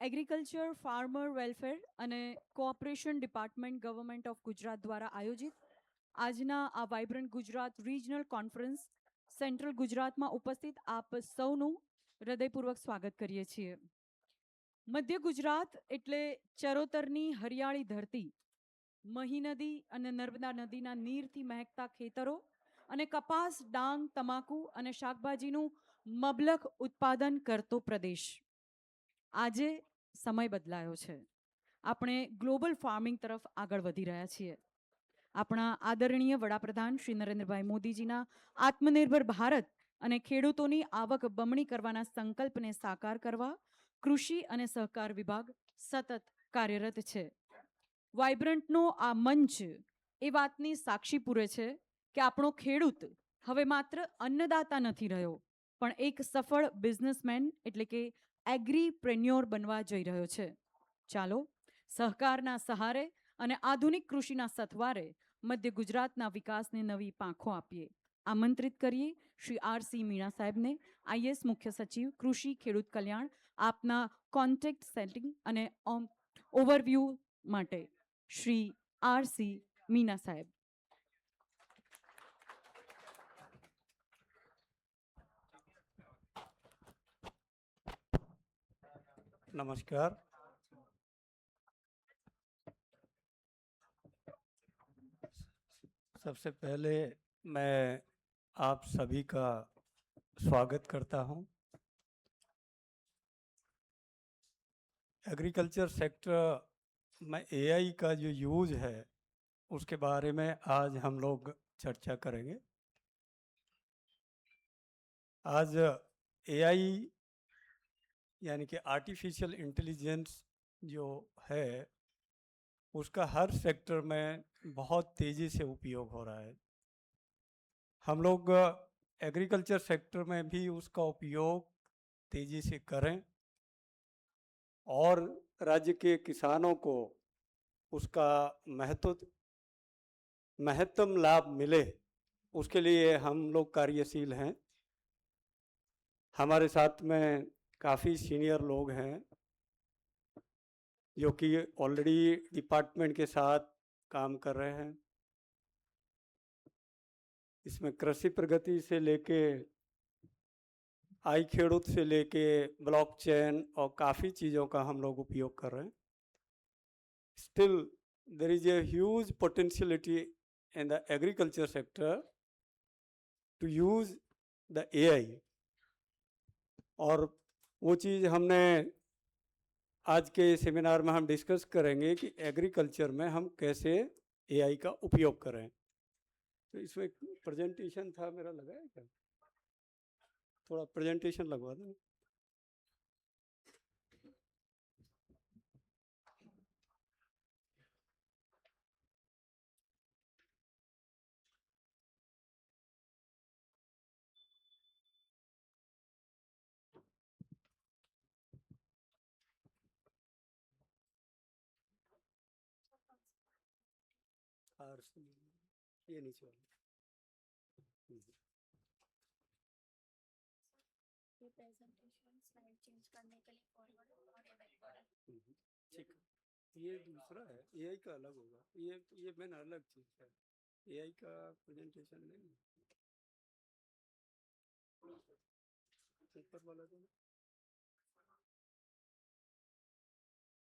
Agriculture farmer welfare અને cooperation department government of Gujarat દ્વારા આયોજિત આજના આ vibrant Gujarat regional conference central ગુજરાતમાં ઉપસ્થિત આપ સૌનું હૃદયપૂર્વક સ્વાગત કરીએ છીએ. મધ્ય ગુજરાત એટલે ચરોતરની હરિયાળી ધરતી, મહી નદી અને નર્મદા નદીના નીરથી મહેકતા ખેતરો અને કપાસ, ડાંગ, તમાકુ અને શાકભાજીનું મબલખ ઉત્પાદન કરતો પ્રદેશ. આજે સમય બદલાયો છે. આપણે ગ્લોબલ ફાર્મિંગ તરફ આગળ વધી રહ્યા છીએ. આપણા આદરણીય વડાપ્રધાન શ્રી નરેન્દ્રભાઈ મોદીજીના આત્મનિર્ભર ભારત અને ખેડૂતોની આવક બમણી કરવાના સંકલ્પને સાકાર કરવા કૃષિ અને સહકાર વિભાગ સતત કાર્યરત છે. વાઇબ્રન્ટનો આ મંચ એ વાતની સાક્ષી પૂરે છે કે આપણો ખેડૂત હવે માત્ર અન્નદાતા નથી રહ્યો, પણ એક સફળ બિઝનેસમેન એટલે કે એગ્રીપ્રેન્યોર બનવા જઈ રહ્યો છે. ચાલો સહકારના સહારે અને આધુનિક કૃષિના સથવારે મધ્ય ગુજરાતના વિકાસને નવી પાંખો આપીએ. આમંત્રિત કરીએ શ્રી આર.સી. મીણા સાહેબને, આઈએસ મુખ્ય સચિવ કૃષિ ખેડૂત કલ્યાણ, આપના કોન્ટેક્ટ સેટિંગ અને ઓવરવ્યૂ માટે. શ્રી આર.સી. મીણા સાહેબ. नमस्कार. सबसे पहले मैं आप सभी का स्वागत करता हूं. एग्रीकल्चर सेक्टर में एआई का जो यूज है उसके बारे में आज हम लोग चर्चा करेंगे. आज एआई यानी कि आर्टिफिशियल इंटेलिजेंस जो है उसका हर सेक्टर में बहुत तेज़ी से उपयोग हो रहा है. हम लोग एग्रीकल्चर सेक्टर में भी उसका उपयोग तेज़ी से करें और राज्य के किसानों को उसका महत्तम लाभ मिले, उसके लिए हम लोग कार्यशील हैं. हमारे साथ में काफ़ी सीनियर लोग हैं जो कि ऑलरेडी डिपार्टमेंट के साथ काम कर रहे हैं. इसमें कृषि प्रगति से लेके आई खेडूत से लेके ब्लॉकचेन और काफ़ी चीज़ों का हम लोग उपयोग कर रहे हैं. Still there is a huge potentiality in the agriculture sector to use the AI. और वो चीज़ हमने आज के सेमिनार में हम डिस्कस करेंगे कि एग्रीकल्चर में हम कैसे एआई का उपयोग करें. तो इसमें प्रेजेंटेशन था मेरा, लगा है क्या? थोड़ा प्रेजेंटेशन लगवा दें. ये नीचे वाला. ये प्रेजेंटेशन स्लाइड चेंज करने के लिए फॉरवर्ड और ये बैकवर्ड. ठीक. ये दूसरा है, एआई का अलग होगा. ये मैंने अलग चीज़ है. एआई का प्रेजेंटेशन नहीं, ऊपर वाला तो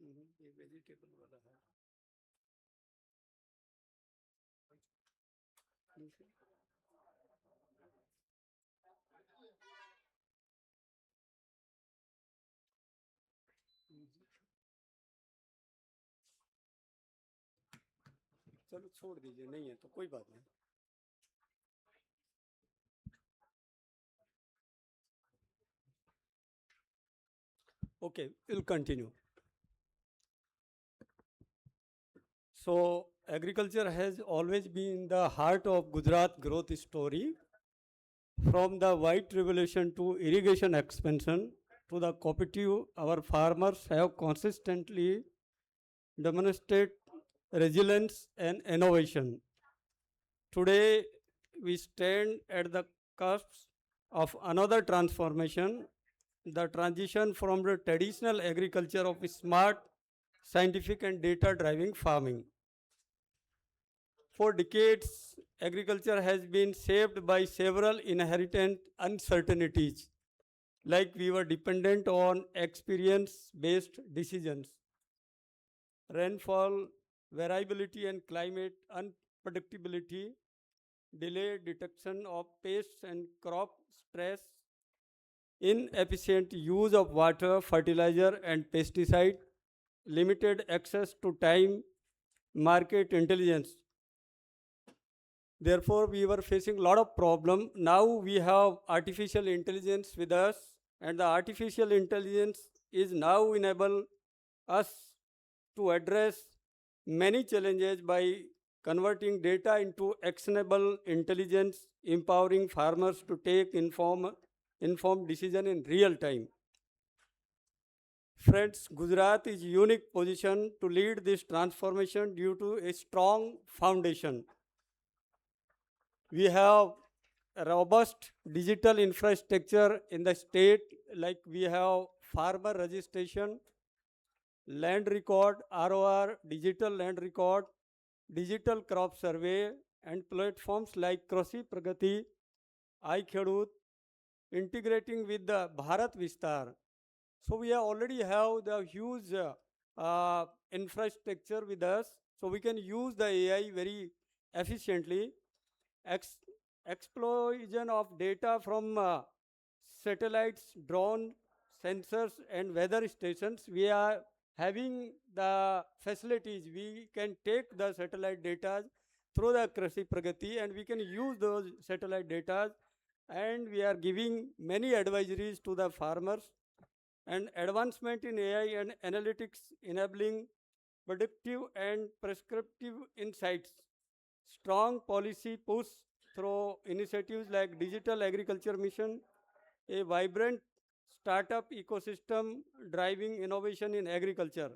ये वेजिटेबल वाला है. चलो छोड़ दीजिए, नहीं है तो कोई बात नहीं. Okay, we'll continue. So agriculture has always been the heart of Gujarat growth story. From the white revolution to irrigation expansion to the cooperative, our farmers have consistently demonstrated resilience and innovation. Today, we stand at the cusp of another transformation, the transition from the traditional agriculture of smart, scientific and data-driving farming. For decades, agriculture has been shaped by several inherent uncertainties, like we were dependent on experience-based decisions, rainfall, variability and climate unpredictability, delayed detection of pests and crop stress, inefficient use of water, fertilizer and pesticide, limited access to time, market intelligence. Therefore, we were facing a lot of problem. Now we have artificial intelligence with us, and the artificial intelligence is now enable us to address many challenges by converting data into actionable intelligence, empowering farmers to take informed decision in real time. Friends, Gujarat is unique position to lead this transformation due to a strong foundation. We have a robust digital infrastructure in the state, like we have farmer registration, land record, ROR, digital land record, digital crop survey, and platforms like Krishi Pragati, iKhedut, integrating with the Bharat Vistar. So we already have the huge infrastructure with us, so we can use the AI very efficiently. Explosion of data from satellites, drone, sensors, and weather stations. We are having the facilities. We can take the satellite data through the Krishi Pragati, and we can use those satellite data, and we are giving many advisories to the farmers, and advancement in AI and analytics enabling predictive and prescriptive insights. Strong policy push through initiatives like Digital Agriculture Mission, a vibrant startup ecosystem driving innovation in agriculture.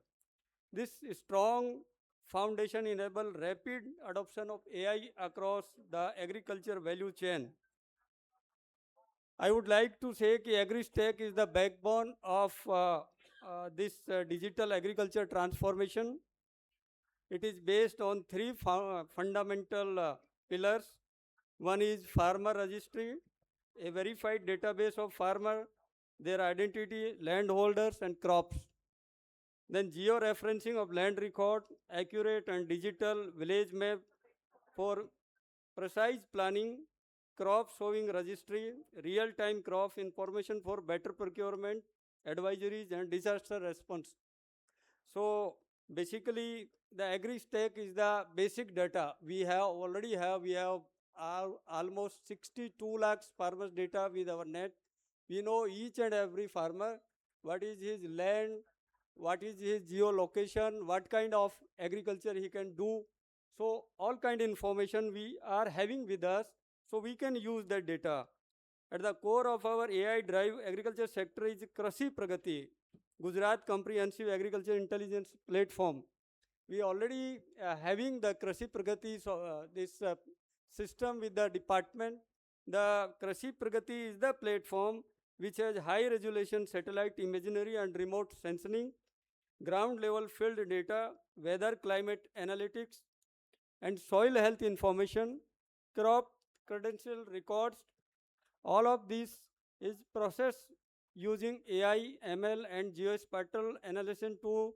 This strong foundation enable rapid adoption of AI across the agriculture value chain. I would like to say that AgriStack is the backbone of this digital agriculture transformation. It is based on three fundamental pillars. One is farmer registry, a verified database of farmer, their identity, landholders and crops. Then geo-referencing of land record, accurate and digital village map for precise planning, crop sowing registry, real-time crop information for better procurement, advisories and disaster response. So basically the AgriStack is the basic data. We have almost 62 lakhs farmers data with our net. We know each and every farmer, what is his land, what is his geolocation, what kind of agriculture he can do. So all kind of information we are having with us, so we can use that data. At the core of our AI drive agriculture sector is Krishi Pragati, Gujarat Comprehensive Agriculture Intelligence Platform. We already having the Krishi Pragati, so this system with the department. The Krishi Pragati is the platform which has high resolution satellite imagery and remote sensing, ground level field data, weather climate analytics, and soil health information, crop credential records. All of this is processed using AI, ML, and geospatial analysis to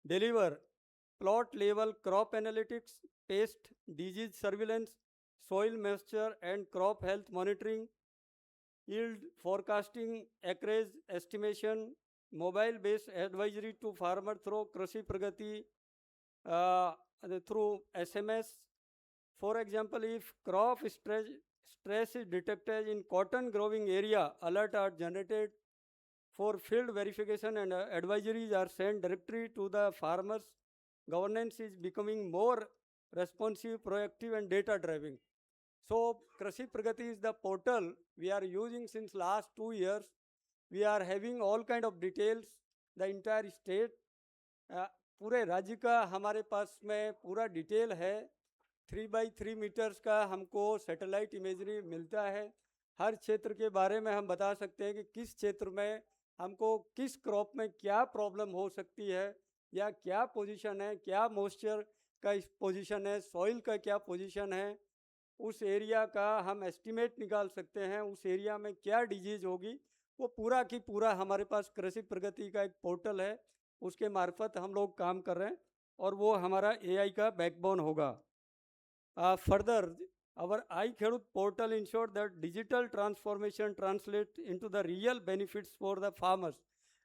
deliver plot level crop analytics, pest, disease surveillance, soil moisture and crop health monitoring, yield forecasting, acreage estimation, mobile-based advisory to farmer through Krishi Pragati, through SMS. For example, if crop stress is detected in cotton growing area, alert are generated for field verification and advisories are sent directly to the farmers. Governance is becoming more responsive, proactive and data driving. So Krishi Pragati is the portal we are using since last 2 years. We are having all kind of details, the entire state. पूरे राज्य का हमारे पास में पूरा detail है. 3 by 3 metres का हमको satellite imagery मिलता है. हर क्षेत्र के बारे में हम बता सकते हैं कि किस क्षेत्र में हमको किस क्रॉप में क्या प्रॉब्लम हो सकती है, या क्या पोजीशन है, क्या मॉइस्चर का पोजीशन है, सॉइल का क्या पोजीशन है, उस एरिया का हम एस्टिमेट निकाल सकते हैं, उस एरिया में क्या डिजीज होगी। वो पूरा की पूरा हमारे पास कृषि प्रगति का एक पोर्टल है, उसके मार्फत हम लोग काम कर रहे हैं, और वो हमारा एआई का बैकबोन होगा। Further, our iKhedut portal ensures that digital transformation translates into the real benefits for the farmers.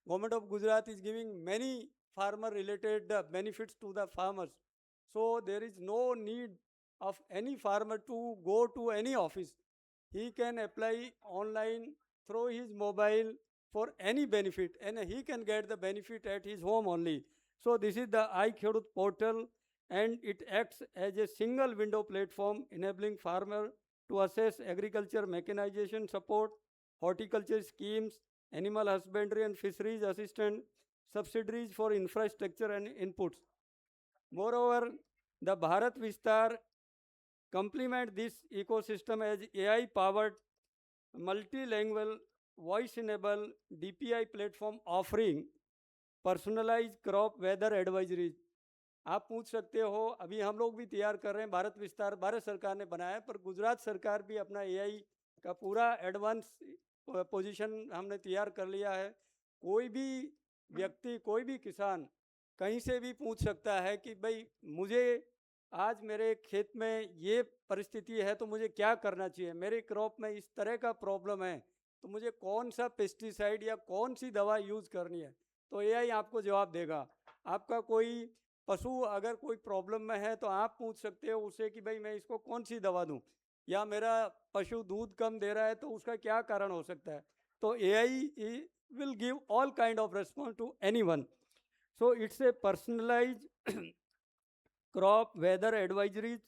Government of Gujarat is giving many farmer-related benefits to the farmers. So there is no need of any farmer to go to any office. He can apply online through his mobile for any benefit, and he can get the benefit at his home only. So this is the iKhedut portal, and it acts as a single window platform enabling farmer to assess agriculture mechanization support, horticulture schemes, animal husbandry and fisheries assistance, subsidies for infrastructure and inputs. Moreover, the Bharat Vistar complement this ecosystem as AI-powered, multilingual, voice-enabled DPI platform offering personalized crop weather advisories. आप पूछ सकते हो, अभी हम लोग भी तैयार कर रहे हैं, भारत विस्तार भारत सरकार ने बनाया है, पर गुजरात सरकार भी अपना एआई का पूरा एडवांस पोजीशन हमने तैयार कर लिया है। कोई भी व्यक्ति, कोई भी किसान कहीं से भी पूछ सकता है कि भाई मुझे आज मेरे खेत में ये परिस्थिति है तो मुझे क्या करना चाहिए, मेरे क्रॉप में इस तरह का प्रॉब्लम है तो मुझे कौन सा पेस्टिसाइड या कौन सी दवा यूज़ करनी है, तो एआई आपको जवाब देगा। आपका कोई पशु अगर कोई प्रॉब्लम में है तो आप पूछ सकते हो उससे कि भाई मैं इसको कौन सी दवा दूं, या मेरा पशु दूध कम दे रहा है तो उसका क्या कारण हो सकता है। तो AI will give all kind of response to anyone. So it's a personalised crop weather advisories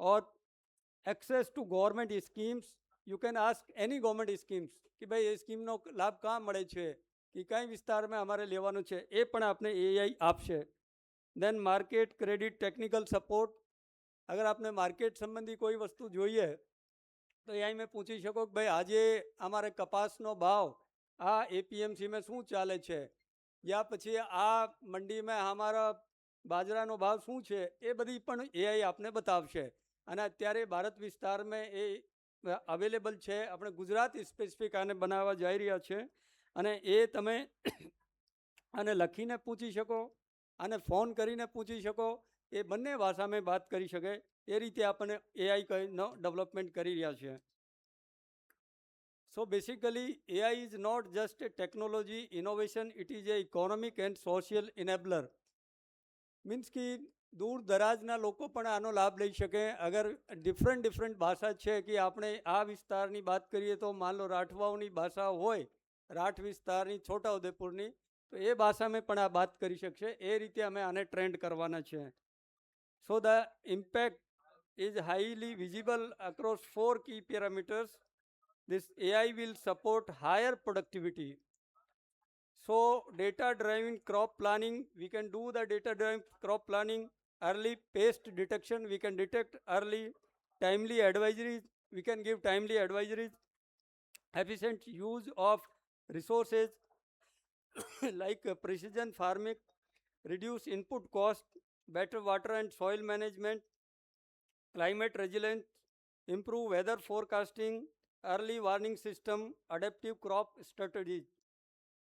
और access to government schemes. You can ask any government schemes कि भाई એ સ્કીમનો લાભ કાં મળે છે, કે કઈ વિસ્તારમાં અમારે લેવાનું છે, એ પણ આપણે એઆઈ આપશે। Then market credit technical support, अगर आपने मार्केट संबंधी कोई वस्तु જોઈએ तो एआई में पूछी શકો कि भाई આજે અમારે કપાસનો ભાવ આ એપીએમસી में શું ચાલે છે, या પછી આ મંડીમાં અમારા બાજરાનો ભાવ શું છે, એ બધી પણ એઆઈ આપને બતાવશે। અને અત્યારે ભારત વિસ્તારમાં એ અવેલેબલ છે, આપણે ગુજરાત સ્પેસિફિક આને બનાવવા જઈ રહ્યા છે, અને એ તમે આને લખીને પૂછી શકો, આને ફોન કરીને પૂછી શકો, એ બંને ભાષામાં વાત કરી શકે, એ રીતે આપણે એઆઈ નો ડેવલપમેન્ટ કરી રહ્યા છે। So basically AI is not just a technology innovation, it is a economic and social enabler. Means कि दूर दराजना लोको पण आनो लाभ लई शके। अगर डिफरंट भाषा है कि आपणे आ विस्तारनी बात करिए तो मान लो राठवाओनी भाषा होय, राठ विस्तारनी छोटाउदेपुरनी, तो ये भाषा में पण आ बात करी शकशे। ए रीते अमे आने ट्रेंड करवाना छे। So the impact is highly visible across 4 key parameters. This AI will support higher productivity. So data driven crop planning, we can do the data driven crop planning, early pest detection, we can detect early, timely advisories, we can give timely advisories, efficient use of resources like precision farming, reduce input cost, better water and soil management, climate resilience, improve weather forecasting, early warning system, adaptive crop strategies,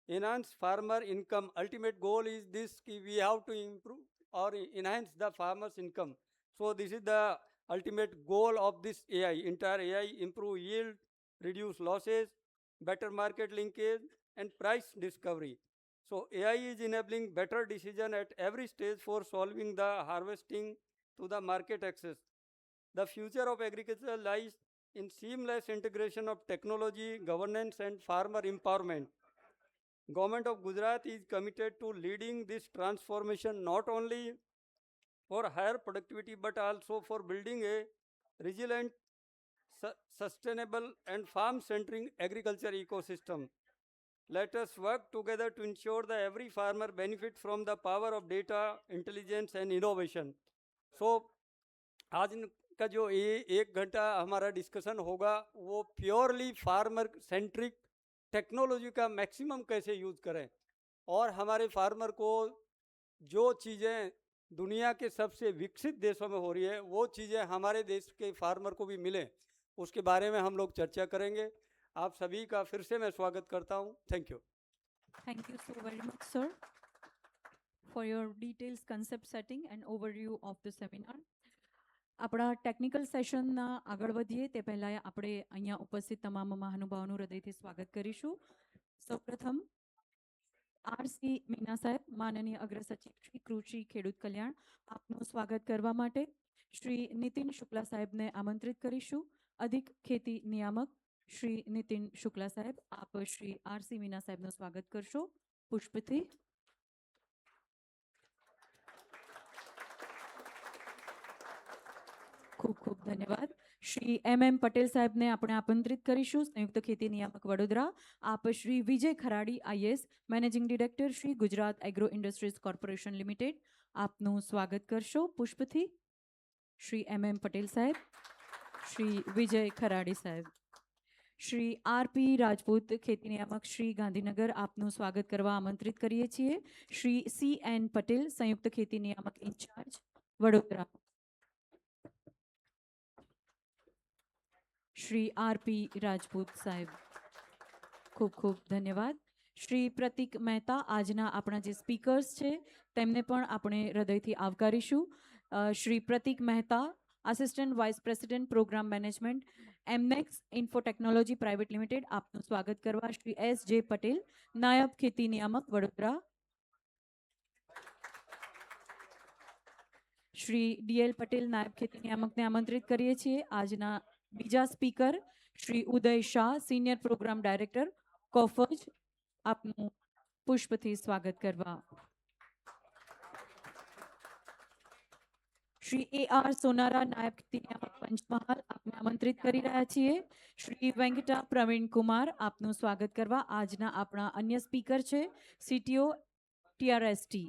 enhance farmer income. Ultimate goal is this, ki we have to improve or enhance the farmer's income. So this is the ultimate goal of this AI, entire AI, improve yield, reduce losses, better market linkage and price discovery. So AI is enabling better decision at every stage for solving the harvesting to the market access. The future of agriculture lies in seamless integration of technology, governance and farmer empowerment. Government of Gujarat is committed to leading this transformation not only for higher productivity but also for building a resilient, sustainable and farm-centric agriculture ecosystem. Let us work together to ensure that every farmer benefits from the power of data, intelligence and innovation. So, आज का जो ये 1 घंटा हमारा discussion होगा वो purely farmer centric technology का maximum कैसे यूज़ करें और हमारे फार्मर को जो चीज़ें दुनिया के सबसे विकसित देशों में हो रही है वो चीज़ें हमारे देश के फार्मर को भी मिलें, उसके बारे में हम लोग चर्चा करेंगे। आप सभी का फिर से मैं स्वागत करता हूँ। Thank you. Thank you so very much, sir, for your details, concept setting and overview of the seminar. આપણા ટેકનિકલ સેશનના આગળ વધીએ તે પહેલાં આપણે અહીંયા ઉપસ્થિત તમામ મહાનુભાવોનું હૃદયથી સ્વાગત કરીશું. સૌપ્રથમ આરસી મીના સાહેબ, માનનીય અગ્રસચિવ શ્રી કૃષિ ખેડૂત કલ્યાણ, આપનું સ્વાગત કરવા માટે શ્રી નીતિન શુક્લા સાહેબને આમંત્રિત કરીશું. અધિક ખેતી નિયામક શ્રી નીતિન શુક્લા સાહેબ, આપ શ્રી આરસી મીના સાહેબનું સ્વાગત કરશો પુષ્પથી. ખૂબ ખૂબ ધન્યવાદ. શ્રી એમ પટેલ સાહેબને આપણે આમંત્રિત કરીશું, સંયુક્ત ખેતી નિયામક વડોદરા. આપ Shri Vijay Kharadi IAS, managing director Shri Gujarat agro industries corporation limited, આપનું સ્વાગત કરશો પુષ્પથી. શ્રી એમ પટેલ સાહેબ, શ્રી વિજય ખરાડી સાહેબ. શ્રી આરપી રાજપૂત, ખેતી નિયામક શ્રી ગાંધીનગર, આપનું સ્વાગત કરવા આમંત્રિત કરીએ છીએ. શ્રી CN પટેલ, સંયુક્ત ખેતી નિયામક ઇન્ચાર્જ વડોદરા. શ્રી આરપી રાજપૂત સાહેબ, ખૂબ ખૂબ ધન્યવાદ. શ્રી પ્રતિક મહેતા, આજના આપણા જે સ્પીકર્સ છે તેમને પણ આપણે હૃદયથી આવકારીશું. Shri Pratik Mehta, assistant vice president programme management, MNX info technology private limited, આપનું સ્વાગત કરવા શ્રી SJ પટેલ, નાયબ ખેતી નિયામક વડોદરા. શ્રી DL પટેલ, નાયબ ખેતી નિયામકને આમંત્રિત કરીએ છીએ. આજના બીજા speaker Shri Uday Shah, senior programme director કોફજ, આપનું પુષ્પથી સ્વાગત કરવા. શ્રી AR સોનારા, નાયબ ખેતી નિયામક પંચમહાલ, આપને આમંત્રિત કરી રહ્યા છીએ. શ્રી વેંકટા પ્રવીણ કુમાર, આપનું સ્વાગત કરવા. આજના આપણા અન્ય સ્પીકર છે CTO TRST.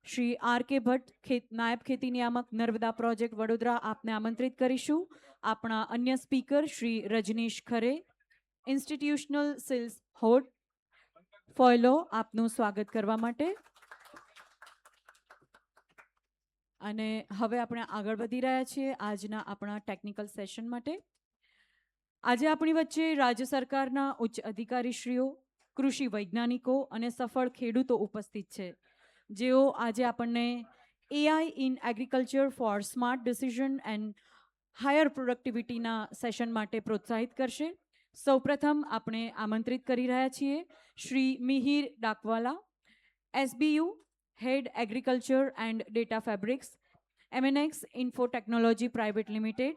Shri RK Bhatt, નાયબ ખેતી નિયામક નર્મદા પ્રોજેક્ટ વડોદરા, આપને આમંત્રિત કરીશું. આપણા અન્ય સ્પીકર શ્રી રજનીશ ખરે, ઇન્સ્ટિટ્યુશનલ સેલ્સ હોડ ફોયલો, આપનું સ્વાગત કરવા માટે. અને હવે આપણે આગળ વધી રહ્યા છીએ આજના આપણા ટેકનિકલ સેશન માટે. આજે આપણી વચ્ચે રાજ્ય સરકારના ઉચ્ચ અધિકારીશ્રીઓ, કૃષિ વૈજ્ઞાનિકો અને સફળ ખેડૂતો ઉપસ્થિત છે, જેઓ આજે આપણને AI in agriculture for smart decision and higher પ્રોડક્ટિવિટીના સેશન માટે પ્રોત્સાહિત કરશે. સૌપ્રથમ આપણે આમંત્રિત કરી રહ્યા છીએ Shri Mihir Dakwala, SBU head agriculture and data fabrics, MNX info technology private limited,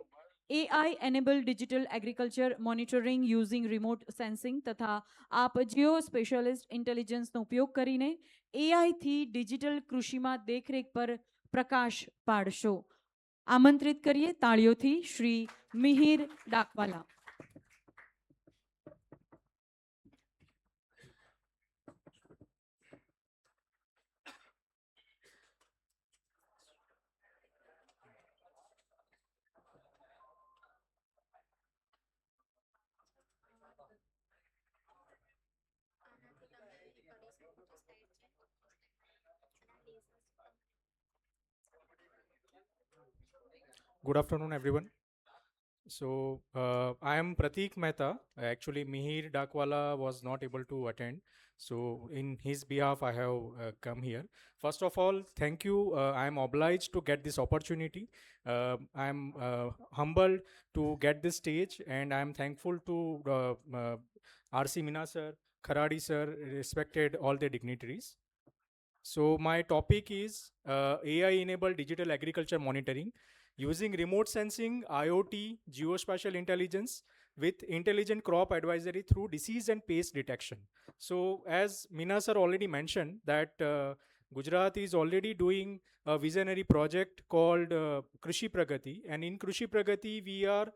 AI enable digital agriculture monitoring using remote sensing તથા આપ જીઓ સ્પેશિયાલિસ્ટ ઇન્ટેલિજન્સનો ઉપયોગ કરીને AI થી ડિજિટલ કૃષિમાં દેખરેખ પર પ્રકાશ પાડશો. આમંત્રિત કરીએ તાળીઓથી Shri Mihir Dakwala. Good afternoon, everyone. So, I am Pratik Mehta. Actually, Mihir Dakwala was not able to attend. So, in his behalf, I have come here. First of all, thank you. I am obliged to get this opportunity. I am humbled to get this stage, and I am thankful to RC Mina sir, Kharadi sir, respected all the dignitaries. So, my topic is AI-enabled digital agriculture monitoring, using remote sensing, IoT, geospatial intelligence with intelligent crop advisory through disease and pest detection. So as Mina sir already mentioned that Gujarat is already doing a visionary project called Krishi Pragati, and in Krishi Pragati we are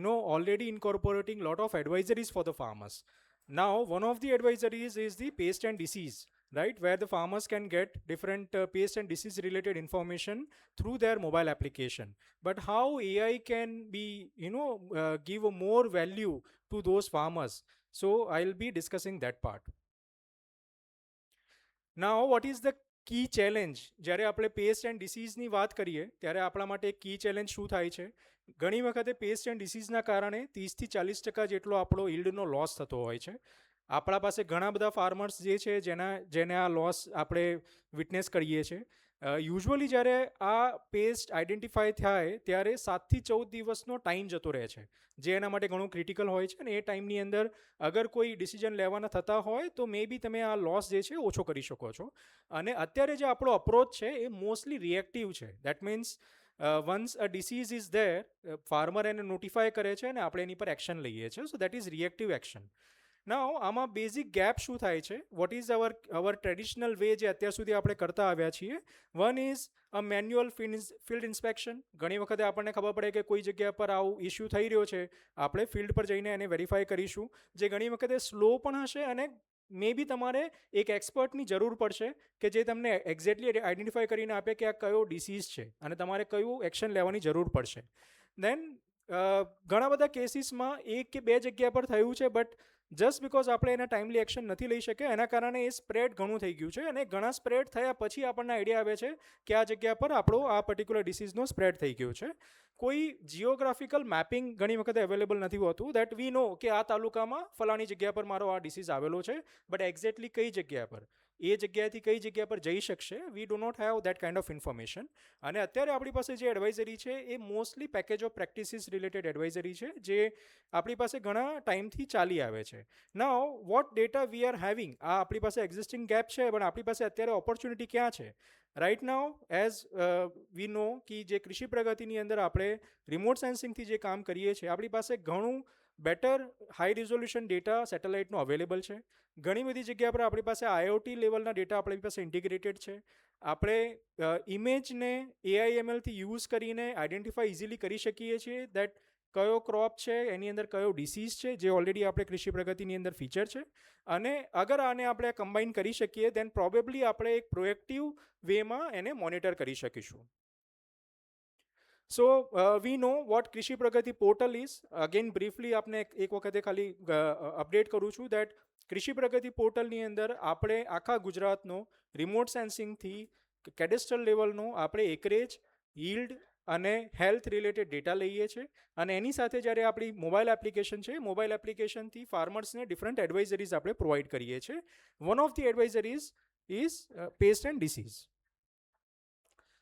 already incorporating lot of advisories for the farmers. Now one of the advisories is the pest and disease. right? Where the farmers can get different pest and disease related information through their mobile application. But how AI can be, give a more value to those farmers. So I'll be discussing that part. Now, what is the key challenge? જ્યારે આપણે paste and ડિસીઝની વાત કરીએ ત્યારે આપણા માટે એક કી challenge શું થાય છે? ઘણી વખતે પેસ્ટ એન્ડ ડિસીઝના કારણે 30 થી 40% જેટલો આપણો ઈલ્ડનો લોસ થતો હોય છે. આપણા પાસે ઘણા બધા ફાર્મર્સ જે છે જેને આ લોસ આપણે વિટનેસ કરીએ છીએ. યુઝ્યુઅલી જ્યારે આ પેસ્ટ આઈડેન્ટિફાય થાય ત્યારે 7 થી 14 દિવસનો ટાઈમ જતો રહે છે, જે એના માટે ઘણું ક્રિટિકલ હોય છે. અને એ ટાઈમની અંદર અગર કોઈ ડિસિઝન લેવાના થતા હોય તો મે બી તમે આ લોસ જે છે ઓછો કરી શકો છો. અને અત્યારે જે આપણો અપ્રોચ છે એ મોસ્ટલી રિએક્ટિવ છે. That means once a disease is there, farmer એને નોટિફાય કરે છે અને આપણે એની પર એક્શન લઈએ છીએ. So that is reactive action. Now આમાં બેઝિક ગેપ શું થાય છે? What is our traditional way જે અત્યાર સુધી આપણે કરતા આવ્યા છીએ? One is a manual field inspection. ઘણી વખતે આપણને ખબર પડે કે કોઈ જગ્યા પર આવું ઇસ્યુ થઈ રહ્યો છે, આપણે ફિલ્ડ પર જઈને એને વેરીફાઈ કરીશું, જે ઘણી વખતે સ્લો પણ હશે અને મે બી તમારે એક એક્સપર્ટની જરૂર પડશે કે જે તમને એક્ઝેક્ટલી આઈડેન્ટિફાઈ કરીને આપે કે આ કયો ડિસીઝ છે અને તમારે કયું એક્શન લેવાની જરૂર પડશે. દેન ઘણા બધા કેસીસમાં 1 કે 2 જગ્યા પર થયું છે, બટ જસ્ટ બિકોઝ આપણે એના ટાઈમલી એક્શન નથી લઈ શક્યા એના કારણે એ સ્પ્રેડ ઘણું થઈ ગયું છે. અને ઘણા સ્પ્રેડ થયા પછી આપણને આઈડિયા આવે છે કે આ જગ્યા પર આપણો આ પર્ટિક્યુલર ડિસીઝનો સ્પ્રેડ થઈ ગયો છે. કોઈ જિયોગ્રાફિકલ મેપિંગ ઘણી વખતે અવેલેબલ નથી હોતું. દેટ વી નો કે આ તાલુકામાં ફલાણી જગ્યા પર મારો આ ડિસીઝ આવેલો છે, બટ એક્ઝેક્ટલી કઈ જગ્યા પર, એ જગ્યાએથી કઈ જગ્યા પર જઈ શકશે, we do not have that kind of information. અને અત્યારે આપણી પાસે જે એડવાઇઝરી છે એ mostly package of practices related advisory છે, જે આપણી પાસે ઘણા ટાઈમથી ચાલી આવે છે. Now what data we are having, આ આપણી પાસે એક્ઝિસ્ટિંગ ગેપ છે, પણ આપણી પાસે અત્યારે ઓપોર્ચ્યુનિટી ક્યાં છે? રાઇટ નાઉ એઝ વી નો કે જે કૃષિ પ્રગતિની અંદર આપણે રિમોટ સેન્સિંગથી જે કામ કરીએ છીએ, આપણી પાસે ઘણું બેટર હાઈ રિઝોલ્યુશન ડેટા સેટેલાઇટનો અવેલેબલ છે. ઘણી બધી જગ્યા પર આપણી પાસે આઈઓટી લેવલના ડેટા આપણી પાસે ઇન્ટિગ્રેટેડ છે. આપણે ઇમેજને AIMLથી યુઝ કરીને આઈડેન્ટિફાઈ ઇઝીલી કરી શકીએ છીએ દેટ કયો ક્રોપ છે, એની અંદર કયો ડિસીઝ છે, જે ઓલરેડી આપણે કૃષિ પ્રગતિની અંદર ફીચર છે. અને અગર આને આપણે કમ્બાઈન કરી શકીએ દેન પ્રોબેબલી આપણે એક પ્રોએક્ટિવ વેમાં એને મોનિટર કરી શકીશું. So we know what Krishi Pragati portal is. Again briefly આપને એક વખતે ખાલી અપડેટ કરું છું that કૃષિ પ્રગતિ પોર્ટલની અંદર આપણે આખા ગુજરાતનો રિમોટ સેન્સિંગથી કેડેસ્ટ્રલ લેવલનો આપણે એકરેજ, yield અને હેલ્થ રિલેટેડ ડેટા લઈએ છીએ. અને એની સાથે જ્યારે આપણી મોબાઈલ એપ્લિકેશન છે, મોબાઈલ એપ્લિકેશનથી ફાર્મર્સને ડિફરન્ટ એડવાઇઝરીઝ આપણે પ્રોવાઈડ કરીએ છીએ. One of the advisories is pest and disease.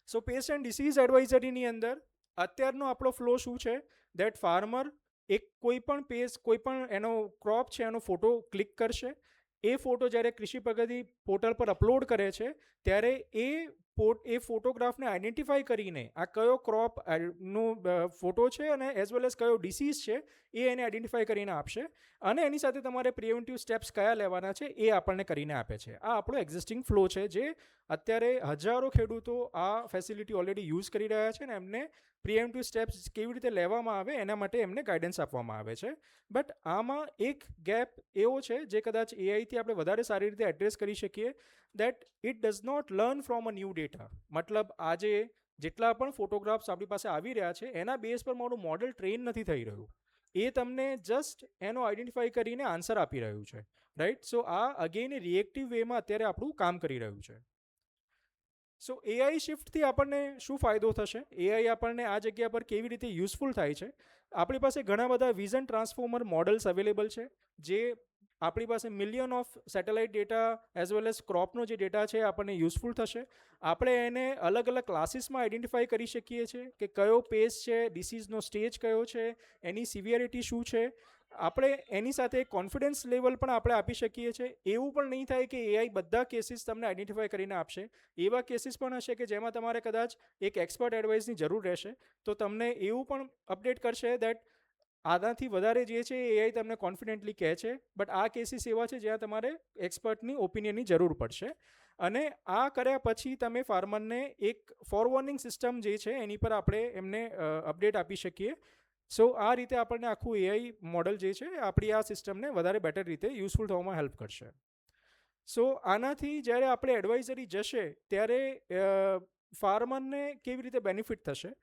So pest and disease એડવાઇઝરીની અંદર અત્યારનો આપણો ફ્લો શું છે? દેટ ફાર્મર એક કોઈ પણ પેજ, કોઈ પણ એનો ક્રોપ છે એનો ફોટો ક્લિક કરશે. એ ફોટો જ્યારે કૃષિ પ્રગતિ પોર્ટલ પર અપલોડ કરે છે ત્યારે એ ફોટોગ્રાફને આઈડેન્ટિફાઈ કરીને આ કયો ક્રોપ નો ફોટો છે અને એઝ વેલ એઝ કયો ડિસીઝ છે એ એને આઈડેન્ટિફાઈ કરીને આપશે. અને એની સાથે તમારે પ્રિવેન્ટિવ સ્ટેપ્સ કયા લેવાના છે એ આપણને કરીને આપે છે. આ આપણો એક્ઝિસ્ટિંગ ફ્લો છે, જે અત્યારે હજારો ખેડૂતો આ ફેસિલિટી ઓલરેડી યુઝ કરી રહ્યા છે અને એમને પ્રિવેન્ટિવ સ્ટેપ્સ કેવી રીતે લેવામાં આવે એના માટે એમને ગાઈડન્સ આપવામાં આવે છે. બટ આમાં એક ગેપ એવો છે જે કદાચ એઆઈથી આપણે વધારે સારી રીતે એડ્રેસ કરી શકીએ, that it does not learn from a new data. મતલબ આજે જેટલા પણ ફોટોગ્રાફ્સ આપણી પાસે આવી રહ્યા છે એના બેઝ પર મારું મોડેલ ટ્રેન નથી થઈ રહ્યું. એ તમને જસ્ટ એનો આઈડેન્ટિફાઈ કરીને આન્સર આપી રહ્યું છે, રાઈટ? સો આ અગેન રિએક્ટિવ વેમાં અત્યારે આપણું કામ કરી રહ્યું છે. સો એઆઈ શિફ્ટથી આપણને શું ફાયદો થશે? એઆઈ આપણને આ જગ્યા પર કેવી રીતે યુઝફુલ થાય છે? આપણી પાસે ઘણા બધા વિઝન ટ્રાન્સફોર્મર મોડલ્સ અવેલેબલ છે, જે આપણી પાસે million of satellite data as well as ક્રોપનો જે ડેટા છે આપણને યુઝફુલ થશે. આપણે એને અલગ અલગ ક્લાસીસમાં આઈડેન્ટિફાઈ કરી શકીએ છીએ કે કયો પેસ છે, ડિસીઝનો સ્ટેજ કયો છે, એની સિવિયરિટી શું છે. આપણે એની સાથે કોન્ફિડન્સ લેવલ પણ આપણે આપી શકીએ છીએ. એવું પણ નહીં થાય કે એઆઈ બધા કેસીસ તમને આઈડેન્ટિફાઈ કરીને આપશે. એવા કેસીસ પણ હશે કે જેમાં તમારે કદાચ એક એક્સપર્ટ એડવાઇસની જરૂર રહેશે, તો તમને એવું પણ અપડેટ કરશે દેટ આનાથી વધારે જે છે એઆઈ તમને કોન્ફિડન્ટલી કહે છે, બટ આ કેસીસ એવા છે જ્યાં તમારે એક્સપર્ટની ઓપિનિયનની જરૂર પડશે. અને આ કર્યા પછી તમે ફાર્મરને એક ફોરવોર્નિંગ સિસ્ટમ જે છે એની પર આપણે એમને અપડેટ આપી શકીએ. સો આ રીતે આપણને આખું એઆઈ મોડલ જે છે આપણી આ સિસ્ટમને વધારે બેટર રીતે યુઝફુલ થવામાં હેલ્પ કરશે. સો આનાથી જ્યારે આપણે એડવાઇઝરી જશે ત્યારે ફાર્મરને કેવી રીતે બેનિફિટ થશે?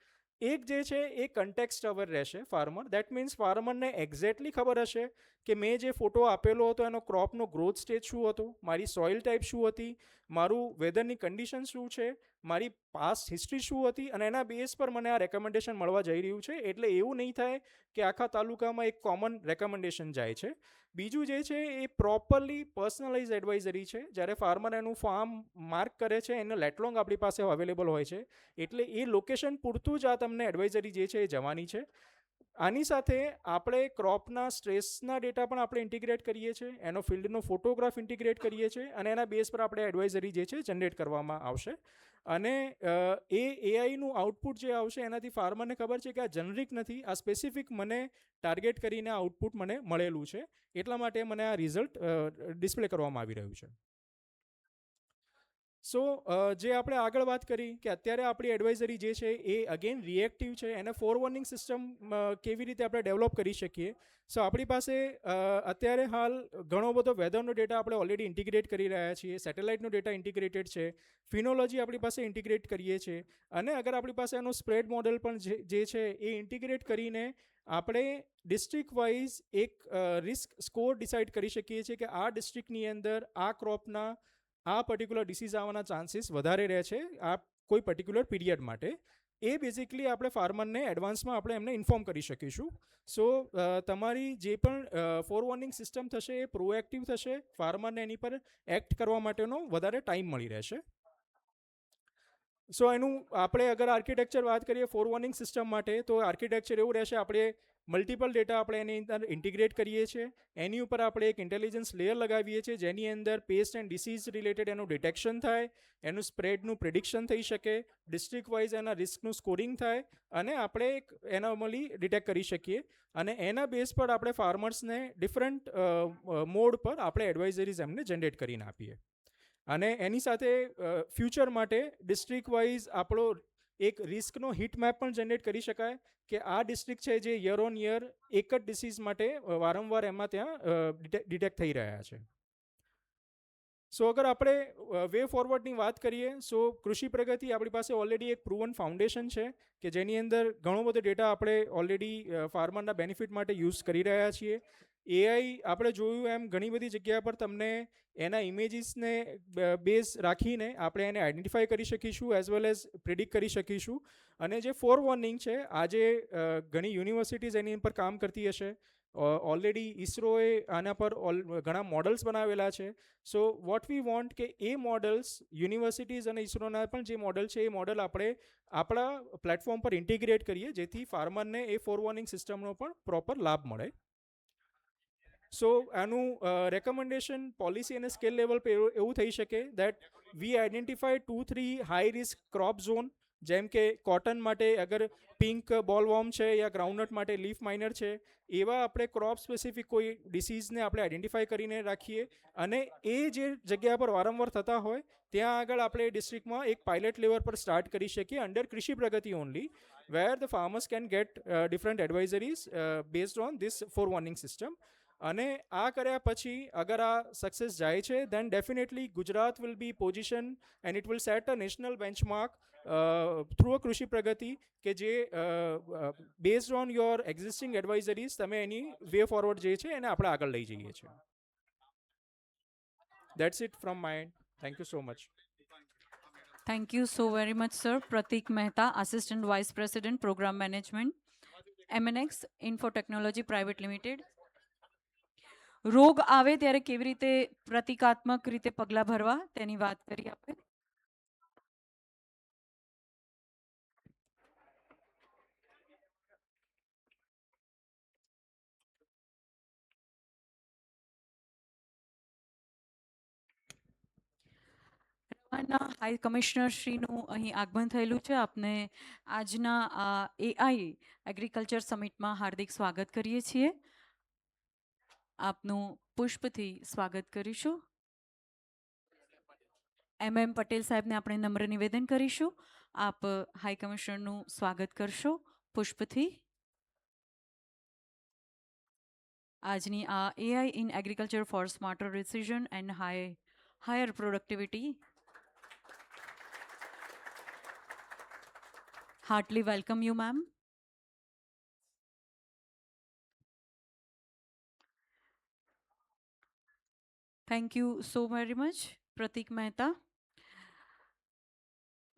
એક જે છે એ કન્ટેક્સ્ટ અવર રહેશે ફાર્મર. દેટ મીન્સ ફાર્મરને એક્ઝેક્ટલી ખબર હશે કે મેં જે ફોટો આપેલો હતો એનો ક્રોપનો ગ્રોથ સ્ટેજ શું હતો, મારી સોઇલ ટાઈપ શું હતી, મારું વેધરની કન્ડિશન શું છે, મારી પાસ્ટ હિસ્ટ્રી શું હતી, અને એના બેઝ પર મને આ રેકમેન્ડેશન મળવા જઈ રહ્યું છે. એટલે એવું નહીં થાય કે આખા તાલુકામાં એક કોમન રેકમેન્ડેશન જાય છે. બીજું જે છે એ પ્રોપરલી પર્સનલાઇઝ એડવાઇઝરી છે. જ્યારે ફાર્મર એનું ફાર્મ માર્ક કરે છે એને લેટલોંગ આપણી પાસે અવેલેબલ હોય છે, એટલે એ લોકેશન પૂરતું જ આ તમને એડવાઇઝરી જે છે એ જવાની છે. આની સાથે આપણે ક્રોપના સ્ટ્રેસના ડેટા પણ આપણે ઇન્ટિગ્રેટ કરીએ છીએ, એનો ફિલ્ડનો ફોટોગ્રાફ ઇન્ટિગ્રેટ કરીએ છીએ, અને એના બેઝ પર આપણે એડવાઇઝરી જે છે જનરેટ કરવામાં આવશે. અને એ એઆઈનું આઉટપુટ જે આવશે એનાથી ફાર્મરને ખબર છે કે આ જનરિક નથી, આ સ્પેસિફિક મને ટાર્ગેટ કરીને આ આઉટપુટ મને મળેલું છે, એટલા માટે મને આ રિઝલ્ટ ડિસ્પ્લે કરવામાં આવી રહ્યું છે. સો જે આપણે આગળ વાત કરી કે અત્યારે આપણી એડવાઇઝરી જે છે એ અગેન રિએક્ટિવ છે, એને ફોરવોર્નિંગ સિસ્ટમ કેવી રીતે આપણે ડેવલપ કરી શકીએ. સો આપણી પાસે અત્યારે હાલ ઘણો બધો વેધરનો ડેટા આપણે ઓલરેડી ઇન્ટિગ્રેટ કરી રહ્યા છીએ, સેટેલાઇટનો ડેટા ઇન્ટિગ્રેટેડ છે, ફિનોલોજી આપણી પાસે ઇન્ટિગ્રેટ કરીએ છીએ, અને અગર આપણી પાસે એનો સ્પ્રેડ મોડેલ પણ જે છે એ ઇન્ટિગ્રેટ કરીને આપણે ડિસ્ટ્રિક્ટ વાઇઝ એક રિસ્ક સ્કોર ડિસાઇડ કરી શકીએ છીએ કે આ ડિસ્ટ્રિક્ટની અંદર આ ક્રોપના આ પર્ટિક્યુલર ડિસીઝ આવવાના ચાન્સીસ વધારે રહે છે આ કોઈ પર્ટિક્યુલર પીરિયડ માટે. એ બેઝિકલી આપણે ફાર્મરને એડવાન્સમાં આપણે એમને ઇન્ફોર્મ કરી શકીશું. સો તમારી જે પણ ફોરવોર્નિંગ સિસ્ટમ થશે એ પ્રોએક્ટિવ થશે, ફાર્મરને એની પર એક્ટ કરવા માટેનો વધારે ટાઈમ મળી રહેશે. સો એનું આપણે અગર આર્કિટેક્ચર વાત કરીએ ફોરવોર્નિંગ સિસ્ટમ માટે, તો આર્કિટેક્ચર એવું રહેશે, આપણે મલ્ટિપલ ડેટા આપણે એની અંદર ઇન્ટિગ્રેટ કરીએ છીએ, એની ઉપર આપણે એક ઇન્ટેલિજન્સ લેયર લગાવીએ છીએ જેની અંદર પેસ્ટ એન્ડ ડિસીઝ રિલેટેડ એનું ડિટેક્શન થાય, એનું સ્પ્રેડનું પ્રિડિક્શન થઈ શકે, ડિસ્ટ્રિક્ટ વાઇઝ એના રિસ્કનું સ્કોરિંગ થાય, અને આપણે એક એનોમલી ડિટેક્ટ કરી શકીએ, અને એના બેઝ પર આપણે ફાર્મર્સને ડિફરન્ટ મોડ પર આપણે એડવાઇઝરીઝ એમને જનરેટ કરીને આપીએ. અને એની સાથે ફ્યુચર માટે ડિસ્ટ્રિક્ટ વાઇઝ આપણો એક રિસ્કનો હિટ મેપ પણ જનરેટ કરી શકાય કે આ ડિસ્ટ્રિક્ટ છે જે યર ઓન યર એક જ ડિસીઝ માટે વારંવાર એમાં ત્યાં ડિટેક્ટ થઈ રહ્યા છે. સો અગર આપણે વે ફોરવર્ડની વાત કરીએ, સો કૃષિ પ્રગતિ આપણી પાસે ઓલરેડી એક પ્રૂવન ફાઉન્ડેશન છે કે જેની અંદર ઘણો બધો ડેટા આપણે ઓલરેડી ફાર્મરના બેનિફિટ માટે યુઝ કરી રહ્યા છીએ. એઆઈ આપણે જોયું એમ ઘણી બધી જગ્યા પર તમને એના ઇમેજીસને બેઝ રાખીને આપણે એને આઈડેન્ટિફાઈ કરી શકીશું એઝ વેલ એઝ પ્રિડિક્ટ કરી શકીશું. અને જે ફોરવોર્નિંગ છે, આજે ઘણી યુનિવર્સિટીઝ એની પર કામ કરતી હશે, ઓલરેડી ઇસરોએ આના પર ઘણા મોડલ્સ બનાવેલા છે. સો વોટ વી વોન્ટ કે એ મોડલ્સ યુનિવર્સિટીઝ અને ઇસરોના પણ જે મોડલ છે એ મોડલ આપણે આપણા પ્લેટફોર્મ પર ઇન્ટિગ્રેટ કરીએ જેથી ફાર્મરને એ ફોરવોર્નિંગ સિસ્ટમનો પણ પ્રોપર લાભ મળે. સો આનું રેકમેન્ડેશન પોલિસી અને સ્કેલ લેવલ પર એવું થઈ શકે that we identify 2-3 high risk crop zone, જેમ કે કોટન માટે અગર પિંક બોલવોર્મ છે યા ગ્રાઉન્ડનટ માટે લીફ માઇનર છે, એવા આપણે ક્રોપ સ્પેસિફિક કોઈ ડિસીઝને આપણે આઈડેન્ટિફાઈ કરીને રાખીએ, અને એ જે જગ્યા પર વારંવાર થતા હોય ત્યાં આગળ આપણે ડિસ્ટ્રિક્ટમાં એક પાયલટ લેવલ પર સ્ટાર્ટ કરી શકીએ under Krishi Pragati only, where the farmers can get different advisories based on this forewarning system. અને આ કર્યા પછી અગર આ સક્સેસ જાય છે then definitely Gujarat will be position and it will set a national benchmark through a Krishi Pragati કે જે based on your existing advisories તમે એની વે ફોરવર્ડ જે છે એને આપણે આગળ લઈ જઈએ છીએ. That's it from my and. Thank you so much. Thank you so very much, sir. Pratik Mehta, Assistant Vice President, Program Management, MNX Info Technology Private Limited. રોગ આવે ત્યારે કેવી રીતે પ્રતિકાત્મક રીતે પગલાં ભરવા તેની વાત કરી આપણે. હાઈ કમિશનર શ્રીનું અહીં આગમન થયેલું છે. આપને આજના આ એઆઈ એગ્રીકલ્ચર સમિટમાં હાર્દિક સ્વાગત કરીએ છીએ. આપનું પુષ્પથી સ્વાગત કરીશું. MM પટેલ સાહેબને આપણે નમ્ર નિવેદન કરીશું. આપ હાઈ કમિશનરનું સ્વાગત કરશો પુષ્પથી. આજની આ AI in agriculture for smarter decision and high higher productivity. Heartily welcome you, ma'am. Thank you so very much, Pratik Mehta.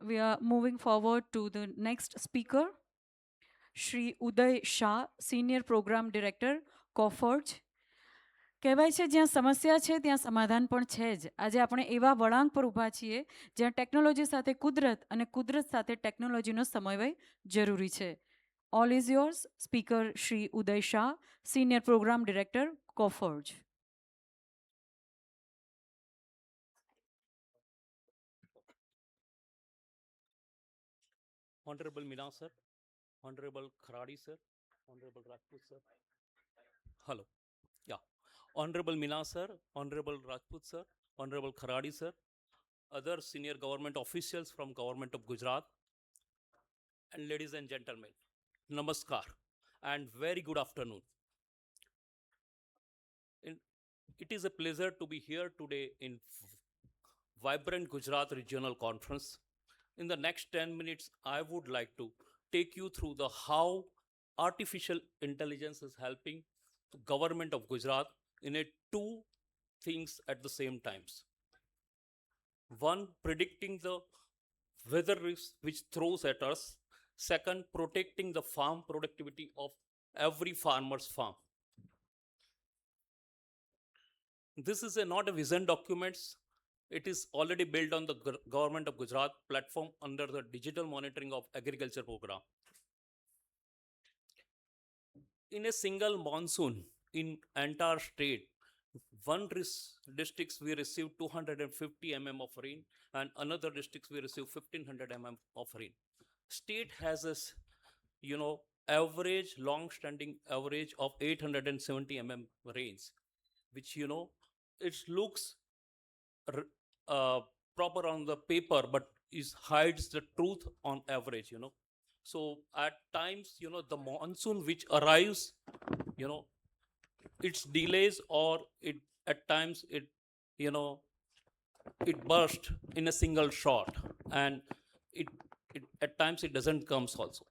We are moving forward to the next speaker, Shri Uday Shah, Senior Program Director, Coforge. કહેવાય છે જ્યાં સમસ્યા છે ત્યાં સમાધાન પણ છે જ. આજે આપણે એવા વળાંક પર ઊભા છીએ જ્યાં ટેકનોલોજી સાથે કુદરત અને કુદરત સાથે ટેકનોલોજીનો સમન્વય જરૂરી છે. All is yours, speaker Shri Uday Shah, senior programme director, Coforge. Honorable Mina sir, Honorable Kharadi sir, Honorable Rajput sir. Hello. Yeah. Honorable Mina sir, Honorable Rajput sir, Honorable Kharadi sir, other senior government officials from Government of Gujarat, and ladies and gentlemen, namaskar and very good afternoon. It is a pleasure to be here today in Vibrant Gujarat Regional Conference. In the next 10 minutes, I would like to take you through the how artificial intelligence is helping the government of Gujarat in a two things at the same times. One, predicting the weather risks which throws at us. Second, protecting the farm productivity of every farmer's farm. This is not a vision documents. It is already built on the Government of Gujarat platform under the Digital Monitoring of Agriculture program. In a single monsoon in entire state, one districts we receive 250 mm of rain, and another districts we receive 1500 mm of rain. State has a, average, long-standing average of 870 mm rains, which it looks proper on the paper, but hides the truth on average. So at times, the monsoon which arrives, its delays, or it at times it bursts in a single shot, and it at times it doesn't comes also.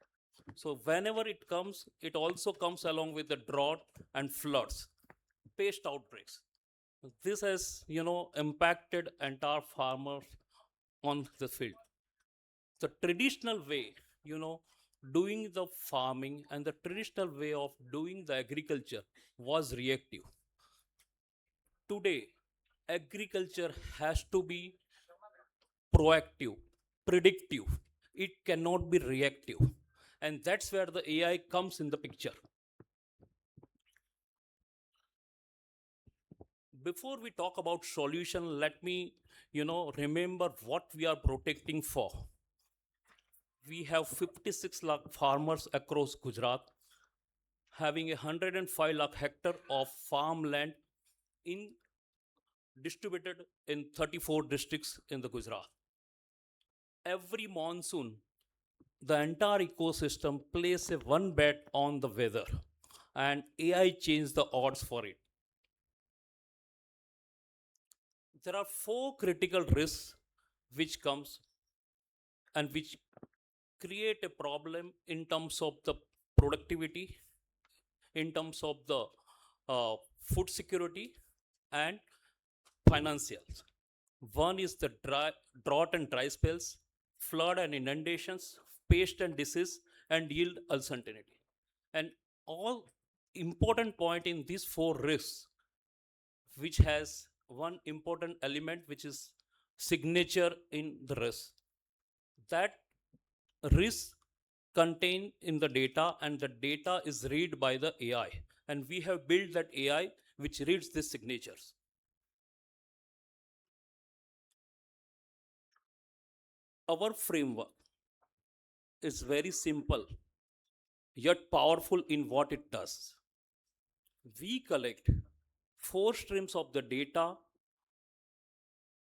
So whenever it comes, it also comes along with the drought and floods, pest outbreaks. This has impacted entire farmers on the field. The traditional way doing the farming and the traditional way of doing the agriculture was reactive. Today, agriculture has to be proactive, predictive. It cannot be reactive. And that's where the AI comes in the picture. Before we talk about solution, let me, remember what we are protecting for. We have 56 lakh farmers across Gujarat, having 105 lakh hectare of farmland distributed in 34 districts in the Gujarat. Every monsoon, the entire ecosystem places a one bet on the weather, and AI changes the odds for it. There are 4 critical risks which comes and which create a problem in terms of the productivity, in terms of the food security and financials. One is the drought and dry spells, flood and inundations, pest and disease, and yield uncertainty. And all important point in these 4 risks, which has one important element, which is signature in the risk. That risk contained in the data, and the data is read by the AI. And we have built that AI which reads these signatures. Our framework is very simple, yet powerful in what it does. We collect 4 streams of the data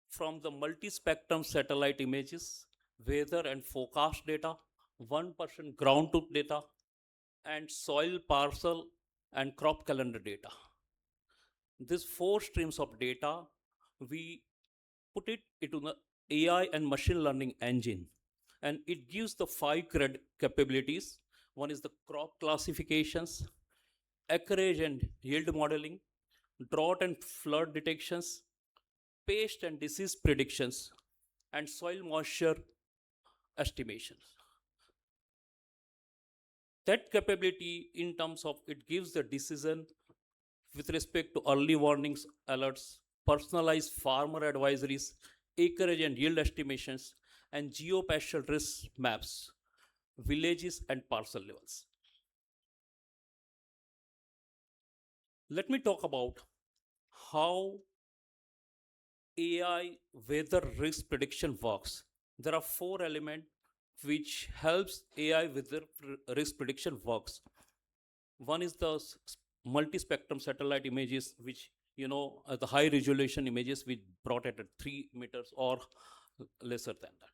from the multi-spectrum satellite images, weather and forecast data, 1% ground truth data, and soil parcel and crop calendar data. These 4 streams of data, we put it into the AI and machine learning engine, and it gives the 5 capabilities. One is the crop classifications, acreage and yield modeling, drought and flood detections, pest and disease predictions, and soil moisture estimations. That capability, in terms of it gives the decision with respect to early warnings, alerts, personalized farmer advisories, acreage and yield estimations, and geospatial risk maps, villages and parcel levels. Let me talk about how AI weather risk prediction works. There are 4 elements which helps AI weather risk prediction works. One is the multi-spectrum satellite images, which the high resolution images we brought at 3 meters or lesser than that.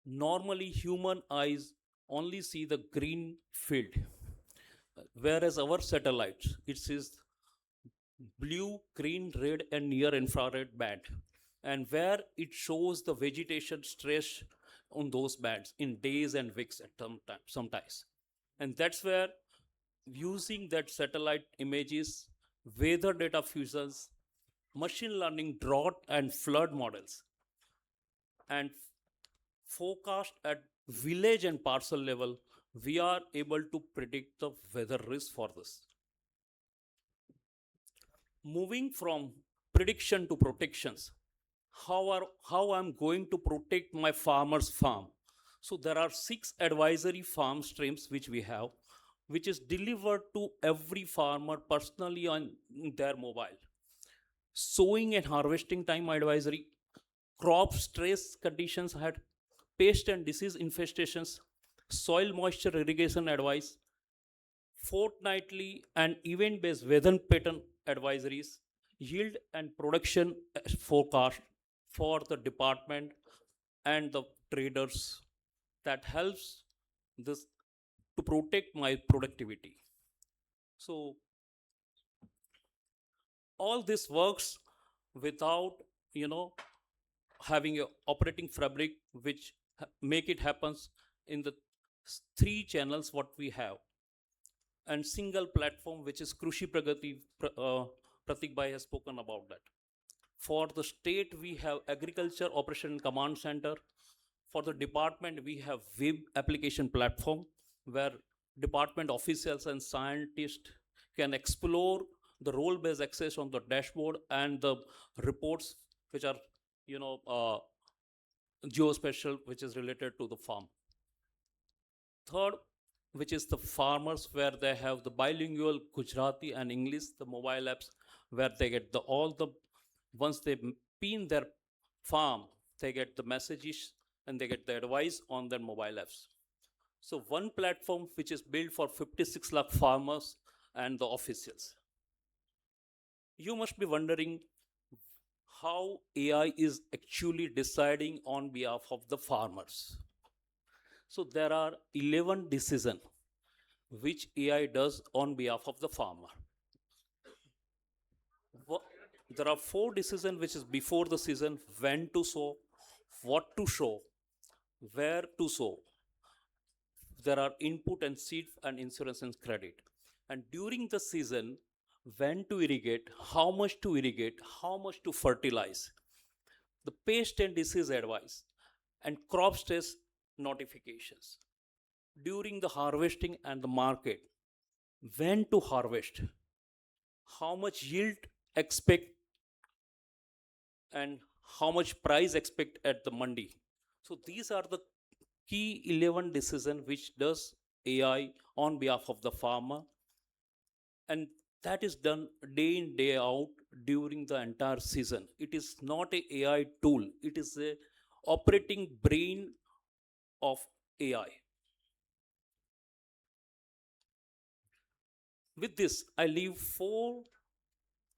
Normally, human eyes only see the green field, whereas our satellites, it sees blue, green, red, and near infrared band, and where it shows the vegetation stress on those bands in days and weeks at sometimes. And that's where, using that satellite images, weather data fusions, machine learning drought and flood models, and forecast at village and parcel level, we are able to predict the weather risk for this. Moving from prediction to protections, how I'm going to protect my farmer's farm. So there are 6 advisory farm streams which we have, which is delivered to every farmer personally on their mobile. Sowing and harvesting time advisory, crop stress conditions ahead, pest and disease infestations, soil moisture irrigation advice, fortnightly and event-based weather pattern advisories, yield and production forecast for the department and the traders, that helps this to protect my productivity. So all this works without having a operating fabric which make it happens in the 3 channels what we have, and single platform, which is Krushi Pragati. Pratik Bhai has spoken about that. For the state, we have Agriculture Operation Command Center. For the department, we have web application platform where department officials and scientists can explore the role-based access on the dashboard and the reports which are geospatial, which is related to the farm. Third, which is the farmers, where they have the bilingual Gujarati and English, the mobile apps, where they get once they pin their farm, they get the messages and they get the advice on their mobile apps. So one platform which is built for 56 lakh farmers and the officials. You must be wondering how AI is actually deciding on behalf of the farmers. So there are 11 decisions which AI does on behalf of the farmer. There are 4 decisions which is before the season: when to sow, what to sow, where to sow. There are input and seed and insurance and credit. And during the season, when to irrigate, how much to irrigate, how much to fertilize, the pest and disease advice, and crop stress notifications. During the harvesting and the market, when to harvest, how much yield expect, and how much price expect at the mandi. So these are the key 11 decisions which does AI on behalf of the farmer, and that is done day in, day out during the entire season. It is not a AI tool, it is a operating brain of AI. With this, I leave 4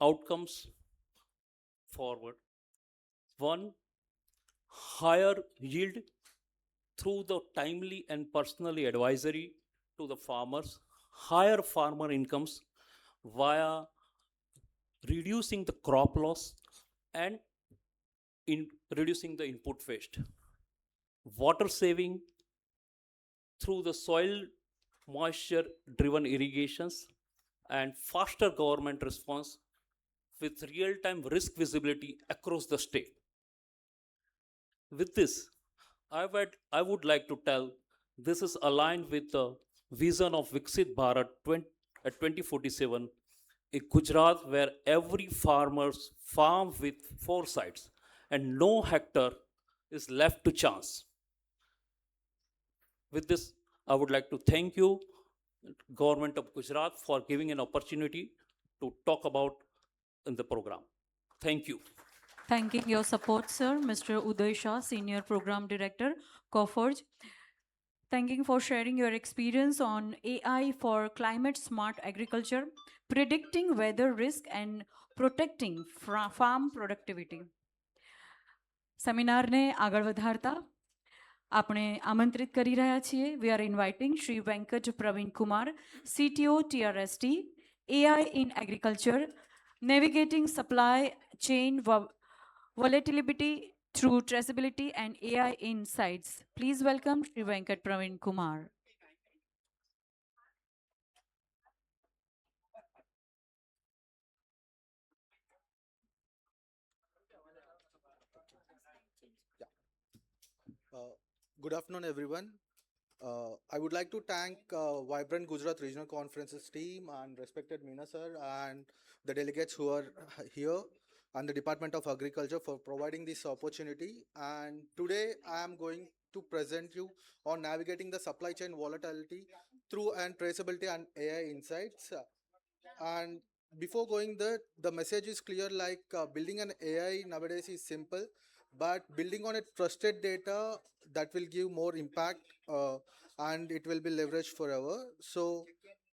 outcomes forward. 1, higher yield through the timely and personally advisory to the farmers, higher farmer incomes via reducing the crop loss and in reducing the input waste, water saving through the soil moisture driven irrigations, and faster government response with real time risk visibility across the state. With this, I would like to tell this is aligned with the vision of Viksit Bharat 2047, a Gujarat where every farmer's farm with foresights and no hectare is left to chance. With this, I would like to thank you, Government of Gujarat, for giving an opportunity to talk about in the program. Thank you. Thanking your support, sir, Mr. Uday Shah, Senior Program Director, Coforge. Thanking for sharing your experience on AI for climate smart agriculture, predicting weather risk and protecting farm productivity. સેમિનારને આગળ વધારતા આપણે આમંત્રિત કરી રહ્યા છીએ. We are inviting Shri Venkat Praveen Kumar, CTO TRST, AI in Agriculture, Navigating Supply Chain Volatility through Traceability and AI Insights. Please welcome Shri Venkat Praveen Kumar. Good afternoon, everyone. I would like to thank Vibrant Gujarat Regional Conferences team and respected Meena sir and the delegates who are here and the Department of Agriculture for providing this opportunity. And today I am going to present you on navigating the supply chain volatility through and traceability and AI insights. And before going there, the message is clear, like building an AI nowadays is simple, but building on a trusted data that will give more impact and it will be leveraged forever. So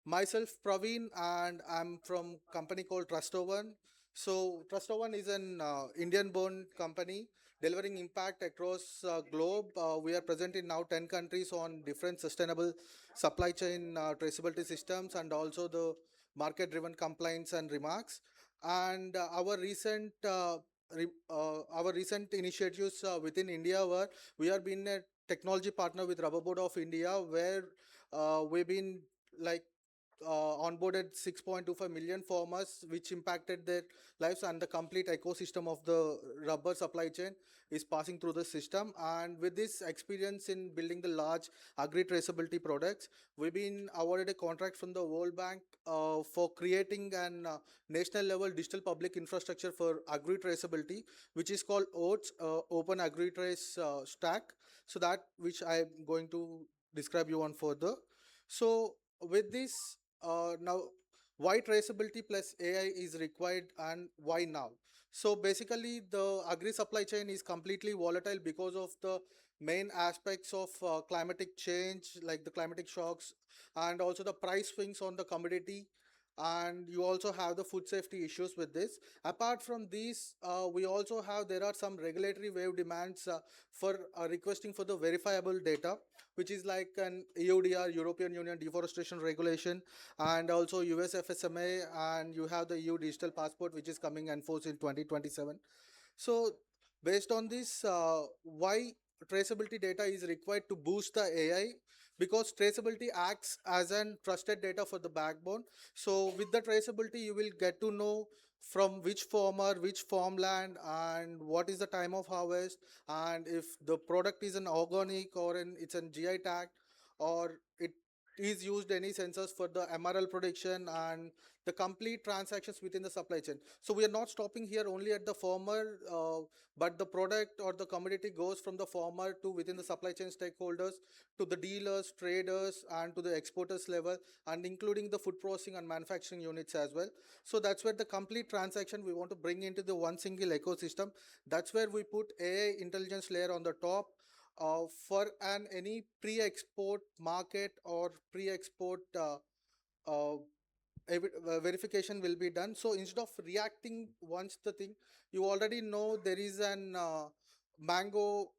myself Praveen, and I'm from company called Trustovan. So Trustovan is an Indian born company delivering impact across globe. We are present in now 10 countries on different sustainable supply chain traceability systems and also the market driven compliance and remarks. And our recent initiatives within India were we are being a technology partner with Rubber Board of India, where we've been like onboarded 6.25 million farmers, which impacted their lives, and the complete ecosystem of the rubber supply chain is passing through the system. And with this experience in building the large agri traceability products, we've been awarded a contract from the World Bank for creating an national level digital public infrastructure for agri traceability, which is called OATS, Open Agri Trace Stack. So that which I'm going to describe you on further. So with this, now why traceability plus AI is required and why now? So basically the agri supply chain is completely volatile because of the main aspects of climatic change, like the climatic shocks, and also the price swings on the commodity, and you also have the food safety issues with this. Apart from these, we also have, there are some regulatory wave demands for requesting for the verifiable data, which is like an EUDR, European Union Deforestation Regulation, and also US FSMA, and you have the EU Digital Passport, which is coming and force in 2027. So based on this, why traceability data is required to boost the AI? Because traceability acts as an trusted data for the backbone. So with the traceability, you will get to know from which farmer, which farmland, and what is the time of harvest, and if the product is an organic or it's an GI tag, or it is used any sensors for the MRL prediction and the complete transactions within the supply chain. So we are not stopping here only at the farmer, but the product or the commodity goes from the farmer to within the supply chain stakeholders, to the dealers, traders, and to the exporters level, and including the food processing and manufacturing units as well. So that's where the complete transaction we want to bring into the one single ecosystem. That's where we put AI intelligence layer on the top. For any pre-export market or pre-export verification will be done. So instead of reacting once the thing, you already know there is an mango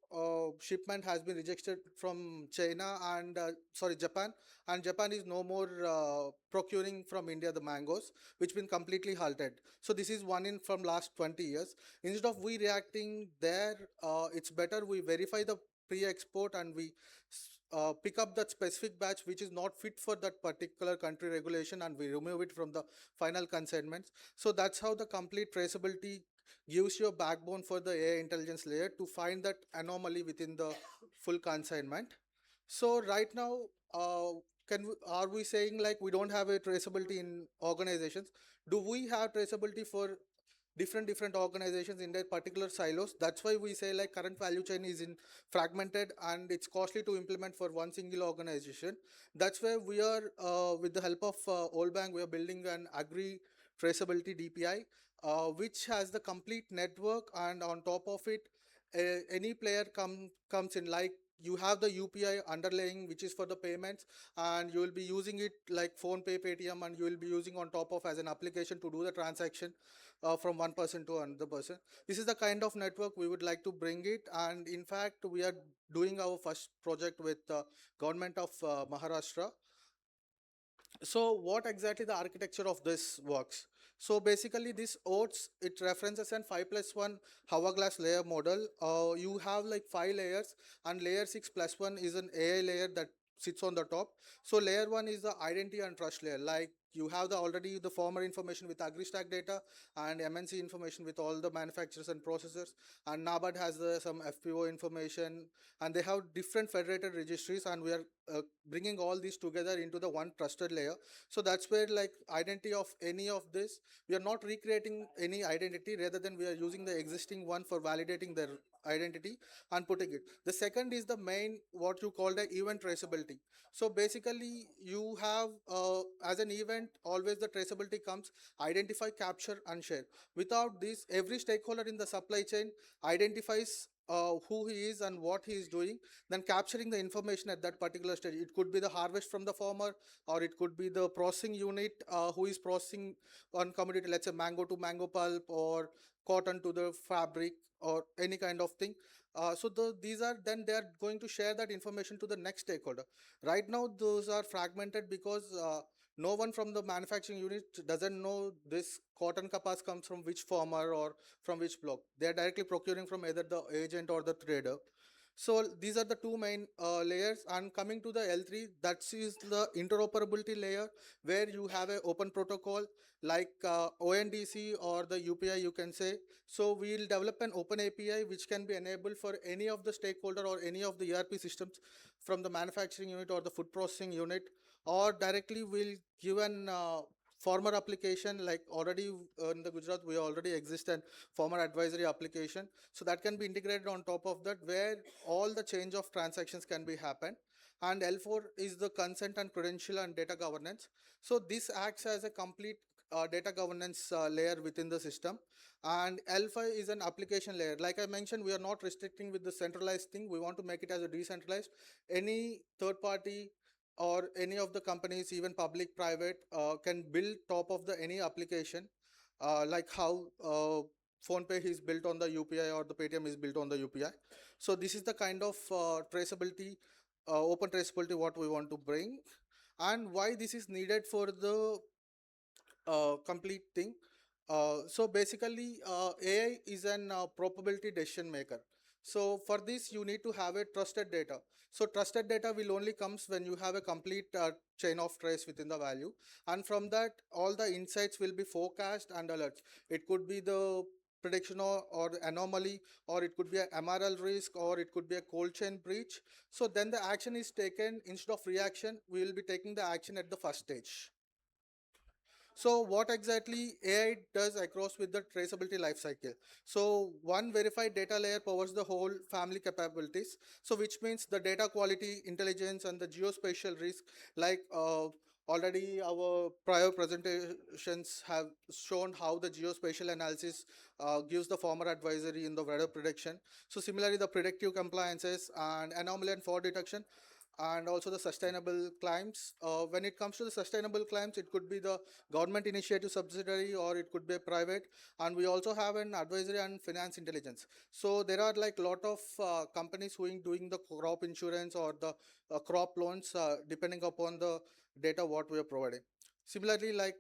shipment has been rejected from China and Japan, and Japan is no more procuring from India the mangoes, which been completely halted. So this is one in from last 20 years. Instead of we reacting there, it's better we verify the pre-export and we pick up that specific batch which is not fit for that particular country regulation, and we remove it from the final consignments. So that's how the complete traceability gives you a backbone for the AI intelligence layer to find that anomaly within the full consignment. So right now, are we saying like we don't have a traceability in organizations? Do we have traceability for different organizations in their particular silos? That's why we say like current value chain is in fragmented and it's costly to implement for one single organization. That's why we are with the help of Old Bank, we are building an agri traceability DPI, which has the complete network, and on top of it, any player comes in, like you have the UPI underlying which is for the payments, and you will be using it like phone pay, Paytm, and you will be using on top of as an application to do the transaction from one person to another person. This is the kind of network we would like to bring it, and in fact we are doing our first project with government of Maharashtra. So what exactly the architecture of this works? So basically this oats, it references an 5+1 hourglass layer model. You have like 5 layers, and layer 6+1 is an AI layer that sits on the top. So layer 1 is the identity and trust layer. Like you have the already the former information with AgriStack data and MNC information with all the manufacturers and processors, and NABARD has some FPO information, and they have different federated registries, and we are bringing all these together into the one trusted layer. So that's where like identity of any of this, we are not recreating any identity, rather than we are using the existing one for validating their identity and putting it. The second is the main what you call the event traceability. So basically you have as an event always the traceability comes identify, capture and share. Without this, every stakeholder in the supply chain identifies who he is and what he is doing, then capturing the information at that particular stage. It could be the harvest from the farmer, or it could be the processing unit who is processing on commodity, let's say mango to mango pulp, or cotton to the fabric, or any kind of thing. These are then they are going to share that information to the next stakeholder. Right now those are fragmented because no one from the manufacturing unit doesn't know this cotton kapas comes from which farmer or from which block. They are directly procuring from either the agent or the trader. So these are the two main layers. And coming to the L3, that is the interoperability layer, where you have an open protocol like ONDC or the UPI you can say. So we'll develop an open API which can be enabled for any of the stakeholder or any of the ERP systems from the manufacturing unit or the food processing unit, or directly we'll give an former application, like already in the Gujarat we already exist an former advisory application, so that can be integrated on top of that, where all the change of transactions can be happen. And L4 is the consent and credential and data governance. So this acts as a complete data governance layer within the system. And L5 is an application layer. Like I mentioned, we are not restricting with the centralized thing, we want to make it as a decentralized. Any third party or any of the companies, even public private, can build top of the any application, like how PhonePe is built on the UPI or the Paytm is built on the UPI. So this is the kind of traceability, open traceability what we want to bring, and why this is needed for the complete thing. So basically AI is an probability decision maker. So for this you need to have a trusted data. So trusted data will only comes when you have a complete chain of trace within the value, and from that all the insights will be forecast and alerts. It could be the prediction or the anomaly, or it could be a MRL risk, or it could be a cold chain breach. So then the action is taken. Instead of reaction, we will be taking the action at the first stage. So what exactly AI does across with the traceability lifecycle? So one verified data layer powers the whole family capabilities. So which means the data quality, intelligence, and the geospatial risk, like already our prior presentations have shown how the geospatial analysis gives the former advisory in the weather prediction. So similarly, the predictive compliances and anomaly and fraud detection. and also the sustainable climbs. When it comes to the sustainable climbs, it could be the government initiative subsidiary or it could be a private. And we also have an advisory and finance intelligence. So there are like lot of companies who are doing the crop insurance or the crop loans depending upon the data what we are providing. Similarly, like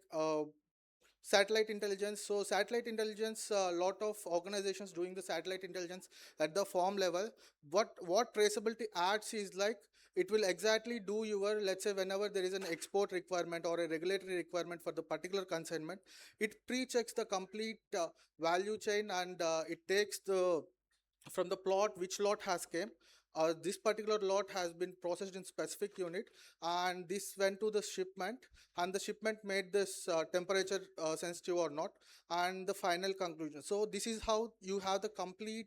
satellite intelligence. So satellite intelligence, a lot of organizations doing the satellite intelligence at the farm level. What traceability adds is like it will exactly do your, let's say whenever there is an export requirement or a regulatory requirement for the particular consignment, it pre-checks the complete value chain, and it takes the from the plot which lot has came. This particular lot has been processed in specific unit, and this went to the shipment, and the shipment made this temperature sensitive or not, and the final conclusion. So this is how you have the complete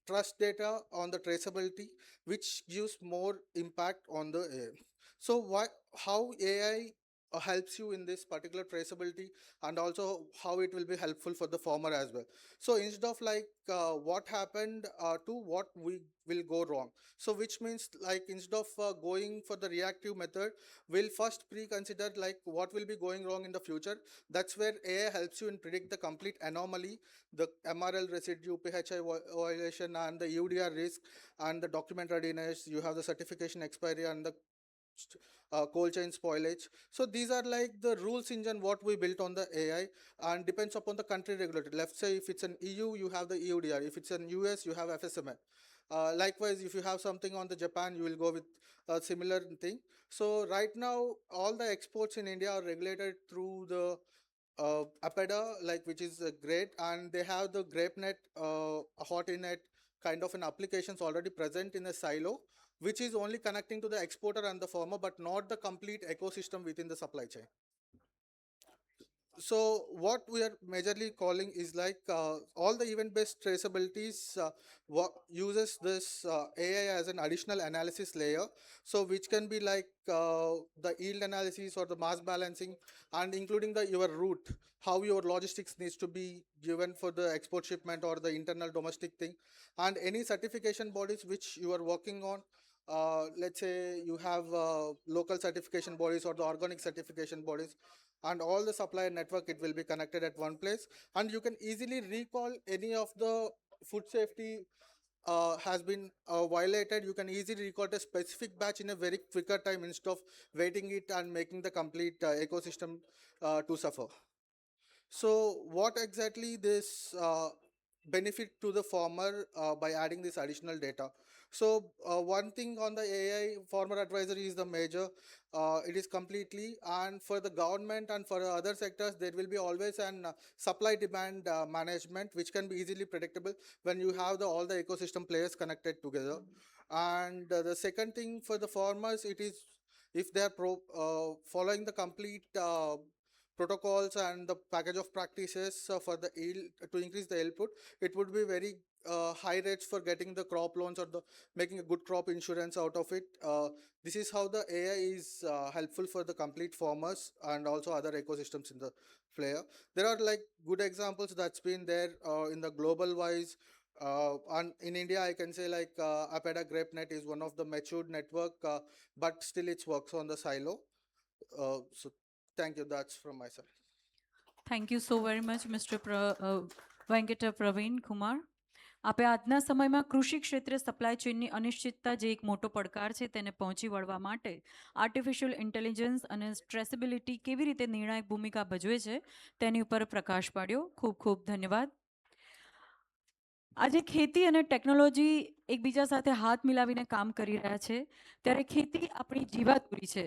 trust data on the traceability, which gives more impact on the AI. So why, how AI helps you in this particular traceability, and also how it will be helpful for the farmer as well. So instead of like what happened to what we will go wrong. So which means like instead of going for the reactive method, we'll first pre-consider like what will be going wrong in the future. That's where AI helps you in predict the complete anomaly, the MRL residue, PHI violation, and the UDR risk, and the document readiness. You have the certification expiry and the cold chain spoilage. So these are like the rules engine what we built on the AI, and depends upon the country regulator. Let's say if it's an EU, you have the EUDR. If it's an US, you have FSMA. Likewise, if you have something on the Japan, you will go with a similar thing. So right now, all the exports in India are regulated through the Apeda, like which is great, and they have the GrapeNet, HotInnet kind of an applications already present in a silo, which is only connecting to the exporter and the farmer, but not the complete ecosystem within the supply chain. So what we are majorly calling is like all the event-based traceabilities uses this AI as an additional analysis layer. So which can be like the yield analysis or the mass balancing, and including the your route, how your logistics needs to be given for the export shipment or the internal domestic thing, and any certification bodies which you are working on. Let's say you have local certification bodies or the organic certification bodies, and all the supplier network, it will be connected at one place, and you can easily recall any of the food safety has been violated. You can easily record a specific batch in a very quicker time instead of waiting it and making the complete ecosystem to suffer. So what exactly this benefit to the farmer by adding this additional data? So one thing on the AI farmer advisory is the major. It is completely, and for the government and for other sectors, there will be always an supply demand management, which can be easily predictable when you have the all the ecosystem players connected together. And the second thing for the farmers, it is if they are following the complete protocols and the package of practices for the yield to increase the output, it would be very high rates for getting the crop loans or the making a good crop insurance out of it. This is how the AI is helpful for the complete farmers and also other ecosystems in the player. There are like good examples that's been there in the global wise. And in India, I can say like Apeda GrapeNet is one of the matured network, but still it works on the silo. So thank you. That's from my side. Thank you so very much mister Venkat Praveen Kumar. આપે આજના સમયમાં કૃષિ ક્ષેત્રે supply ચેઇનની અનિશ્ચિતતા જે એક મોટો પડકાર છે તેને પહોંચી વળવા માટે આર્ટિફિશિયલ ઇન્ટેલિજન્સ અને સ્ટ્રેસેબિલિટી કેવી રીતે નિર્ણાયક ભૂમિકા ભજવે છે તેની ઉપર પ્રકાશ પાડ્યો. ખૂબ ખૂબ ધન્યવાદ. આજે ખેતી અને ટેકનોલોજી એકબીજા સાથે હાથ મિલાવીને કામ કરી રહ્યા છે, ત્યારે ખેતી આપણી જીવાદોરી છે.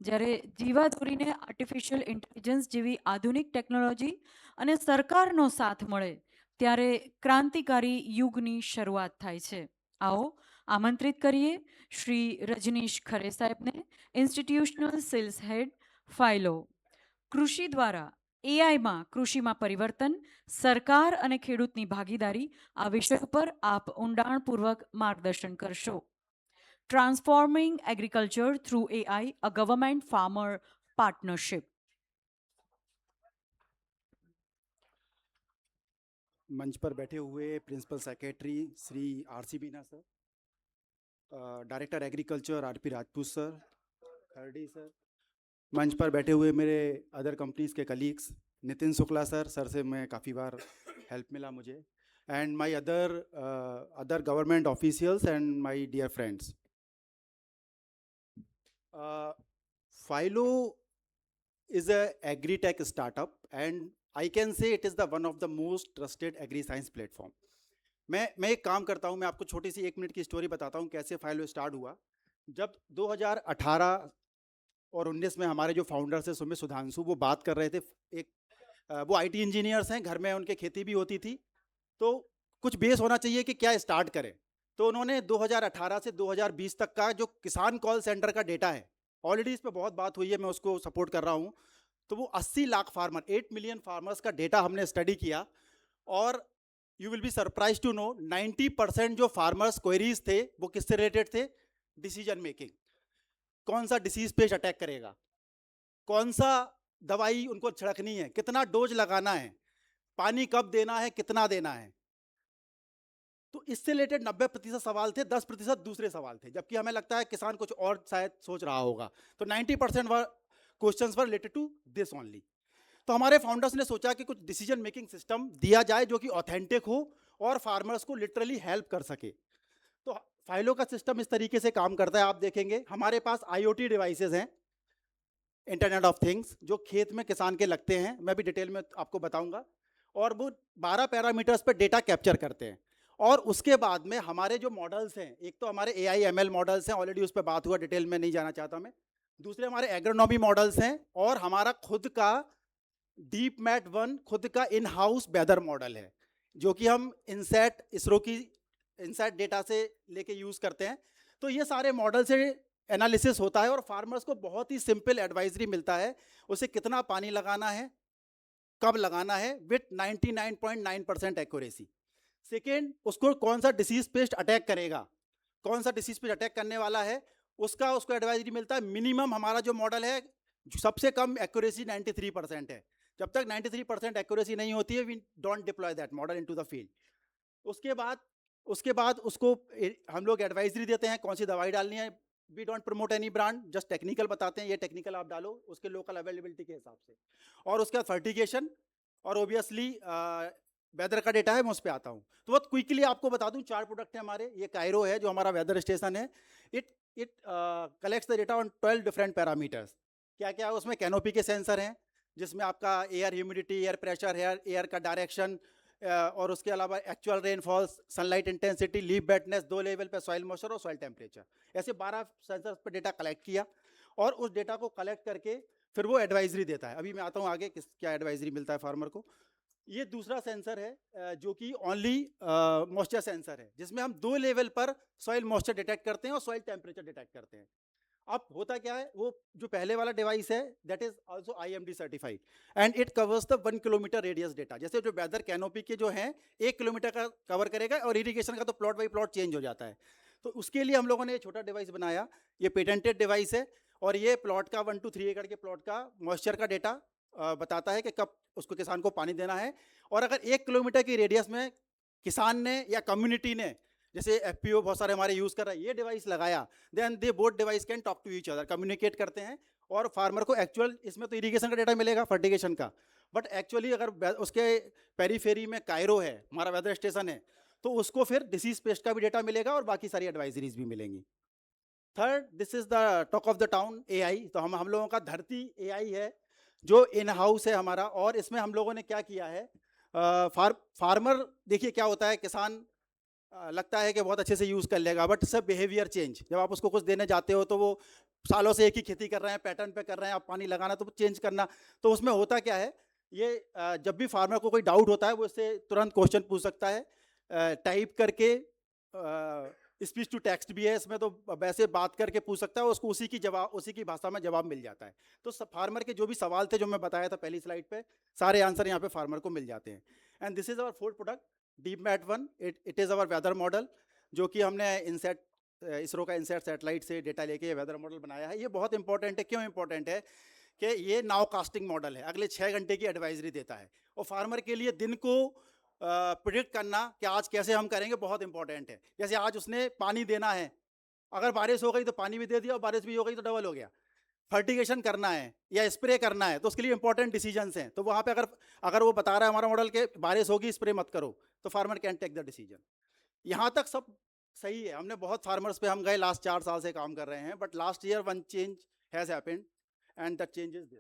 જ્યારે જીવાદોરીને આર્ટિફિશિયલ ઇન્ટેલિજન્સ જેવી આધુનિક ટેકનોલોજી અને સરકારનો સાથ મળે ત્યારે ક્રાંતિકારી યુગની શરૂઆત થાય છે. આવો આમંત્રિત કરીએ શ્રી રજનીશ ખરે સાહેબને, ઇન્સ્ટિટ્યુશનલ સેલ્સ હેડ, ફાઇલો. કૃષિ દ્વારા એઆઈમાં કૃષિમાં પરિવર્તન, સરકાર અને ખેડૂતની ભાગીદારી, આ વિષય પર આપ ઊંડાણપૂર્વક માર્ગદર્શન કરશો. Transforming agriculture through AI, a government farmer partnership. मंच पर बैठे हुए principal secretary Shri RC Bina sir, director agriculture RP Rajput sir, Kharadi sir, मंच पर बैठे हुए मेरे अदर कंपनीज के कलीग्स, नितिन शुक्ला सर से मैं काफ़ी बार हेल्प मिला मुझे, and my other government officials and my dear friends. Philo is a agri-tech startup and I can say it is the one of the most trusted agri-science platform. मैं एक काम करता हूँ, मैं आपको छोटी सी 1 मिनट की स्टोरी बताता हूँ कैसे फाइलो स्टार्ट हुआ. जब 2018 और 19 में हमारे जो फाउंडर्स हैं सुमित सुधांशु, वो बात कर रहे थे, वो आईटी इंजीनियर्स हैं, घर में उनके खेती भी होती थी, तो कुछ बेस होना चाहिए कि क्या स्टार्ट करें. तो उन्होंने 2018 से 2020 तक का जो किसान कॉल सेंटर का डेटा है, ऑलरेडी इस पर बहुत बात हुई है, मैं उसको सपोर्ट कर रहा हूँ, तो वो 80 लाख फार्मर, 8 मिलियन फार्मर्स का डेटा हमने स्टडी किया. और you will be surprise to know 90% जो फार्मर्स क्वेरीज थे वो किससे रिलेटेड थे? Decision making. कौन सा डिसीज पेस्ट अटैक करेगा, कौन सा दवाई उनको छिड़कनी है, कितना डोज लगाना है, पानी कब देना है, कितना देना है. तो इससे रिलेटेड 90% सवाल थे, 10% दूसरे सवाल थे, जबकि हमें लगता है किसान कुछ और शायद सोच रहा होगा. तो 90% questions were related to this only. तो हमारे फाउंडर्स ने सोचा कि कुछ डिसीजन मेकिंग सिस्टम दिया जाए जो कि ऑथेंटिक हो और फार्मर्स को लिटरली हेल्प कर सके. तो फाइलो का सिस्टम इस तरीके से काम करता है. आप देखेंगे हमारे पास IoT डिवाइसेस हैं, इंटरनेट ऑफ थिंग्स, जो खेत में किसान के लगते हैं, मैं भी डिटेल में आपको बताऊंगा, और वो 12 पैरामीटर्स पे डेटा कैप्चर करते हैं. और उसके बाद में हमारे जो मॉडल्स हैं, एक तो हमारे AI ML मॉडल्स हैं, ऑलरेडी उस पर बात हुआ, डिटेल में नहीं जाना चाहता मैं. दूसरे हमारे एग्रोनॉमी मॉडल्स हैं, और हमारा खुद का डीप मैट 1 खुद का इन हाउस वेदर मॉडल है, जो कि हम इनसेट, इसरो की इनसेट डेटा से लेके यूज़ करते हैं. तो ये सारे मॉडल से एनालिसिस होता है और फार्मर्स को बहुत ही सिंपल एडवाइजरी मिलता है, उसे कितना पानी लगाना है, कब लगाना है, विथ 99.9% एक्यूरेसी. सेकेंड, उसको कौन सा डिसीज पेस्ट अटैक करेगा, कौन सा डिसीज पेस्ट अटैक करने वाला है, उसको एडवाइजरी मिलता है. मिनिमम हमारा जो मॉडल है, सबसे कम एक्यूरेसी 93% है. जब तक 93% एक्यूरेसी नहीं होती है, we don't deploy that model into the field. उसके बाद उसको हम लोग एडवाइजरी देते हैं कौन सी दवाई डालनी है. We don't promote any brand, just technical बताते हैं, ये टेक्निकल आप डालो उसके लोकल अवेलेबिलिटी के हिसाब से. और उसके बाद फर्टिगेशन, और ओबियसली वेदर का डेटा है, मैं उस पर आता हूँ. तो बहुत क्विकली आपको बता दूं, 4 प्रोडक्ट है हमारे. ये कायरो है जो हमारा वेदर स्टेशन है. It collects the data on 12 different parameters. क्या क्या है उसमें? कैनोपी के सेंसर हैं, जिसमें आपका air humidity, air pressure, air का डायरेक्शन, और उसके अलावा actual rainfall, sunlight intensity, leaf वेटनेस, 2 level पे सॉइल मॉइस्चर और सॉइल टेम्परेचर. ऐसे 12 सेंसर्स पर डेटा कलेक्ट किया, और उस डेटा को कलेक्ट करके फिर वो एडवाइजरी देता है. अभी मैं आता हूँ आगे क्या एडवाइजरी मिलता है फार्मर को. ये दूसरा सेंसर है जो कि ओनली मॉइस्चर सेंसर है, जिसमें हम 2 लेवल पर सॉइल मॉइस्चर डिटेक्ट करते हैं और सॉइल टेम्परेचर डिटेक्ट करते हैं. अब होता क्या है, वो जो पहले वाला डिवाइस है that is also IMD certified, and it covers the 1 kilometre radius data. जैसे जो वेदर कैनोपी के जो हैं 1 किलोमीटर का कवर करेगा, और इरिगेशन का तो प्लॉट बाई प्लॉट चेंज हो जाता है. तो उसके लिए हम लोगों ने ये छोटा डिवाइस बनाया. ये पेटेंटेड डिवाइस है, और ये प्लॉट का 1 to 3 एकड़ के प्लॉट का मॉइस्चर का डेटा बताता है कि कब उसको किसान को पानी देना है. और अगर 1 किलोमीटर की रेडियस में किसान ने या कम्युनिटी ने, जैसे FPO बहुत सारे हमारे यूज़ कर रहे हैं, ये डिवाइस लगाया, then they both device can talk to each other, communicate करते हैं, और फार्मर को एक्चुअल, इसमें तो इरिगेशन का डेटा मिलेगा, फर्टिगेशन का, बट एक्चुअली अगर उसके पेरीफेरी में कायरो है, हमारा वेदर स्टेशन है, तो उसको फिर डिसीज पेस्ट का भी डेटा मिलेगा और बाकी सारी एडवाइजरीज भी मिलेंगी. Third, this is the talk of the town AI. तो हम लोगों का धरती AI है जो इन हाउस है हमारा. और इसमें हम लोगों ने क्या किया है, फार्मर, देखिए क्या होता है, किसान लगता है कि बहुत अच्छे से यूज़ कर लेगा, बट सब बिहेवियर चेंज, जब आप उसको कुछ देने जाते हो तो वो सालों से एक ही खेती कर रहे हैं, पैटर्न पे कर रहे हैं, आप पानी लगाना तो चेंज करना. तो उसमें होता क्या है, ये जब भी फार्मर को कोई डाउट होता है वो इससे तुरंत क्वेश्चन पूछ सकता है, टाइप करके, स्पीच टू टेक्स्ट भी है इसमें, तो वैसे बात करके पूछ सकता है, उसको उसी की भाषा में जवाब मिल जाता है. तो फार्मर के जो भी सवाल थे, जो मैं बताया था पहली स्लाइड पे, सारे आंसर यहाँ पे फार्मर को मिल जाते हैं. And this is our fourth product, deep mat 1. It is our weather model, जो कि हमने इसरो का इनसेट सैटेलाइट से डेटा लेके वेदर मॉडल बनाया है. ये बहुत इंपॉर्टेंट है. क्यों इंपॉर्टेंट है? कि ये नाउ कास्टिंग मॉडल है, अगले 6 घंटे की एडवाइजरी देता है, और फार्मर के लिए दिन को प्रिडिक्ट करना कि आज कैसे हम करेंगे बहुत इंपॉर्टेंट है. जैसे आज उसने पानी देना है, अगर बारिश हो गई तो पानी भी दे दिया, और बारिश भी हो गई तो डबल हो गया। फर्टिगेशन करना है या स्प्रे करना है तो उसके लिए इंपॉर्टेंट डिसीजंस हैं, तो वहाँ पे अगर वो बता रहा है हमारा मॉडल के बारिश होगी स्प्रे मत करो, तो farmer can take the decision. यहाँ तक सब सही है। हमने बहुत फार्मर्स पे हम गए, लास्ट 4 साल से काम कर रहे हैं, but last year one change has happened and that change is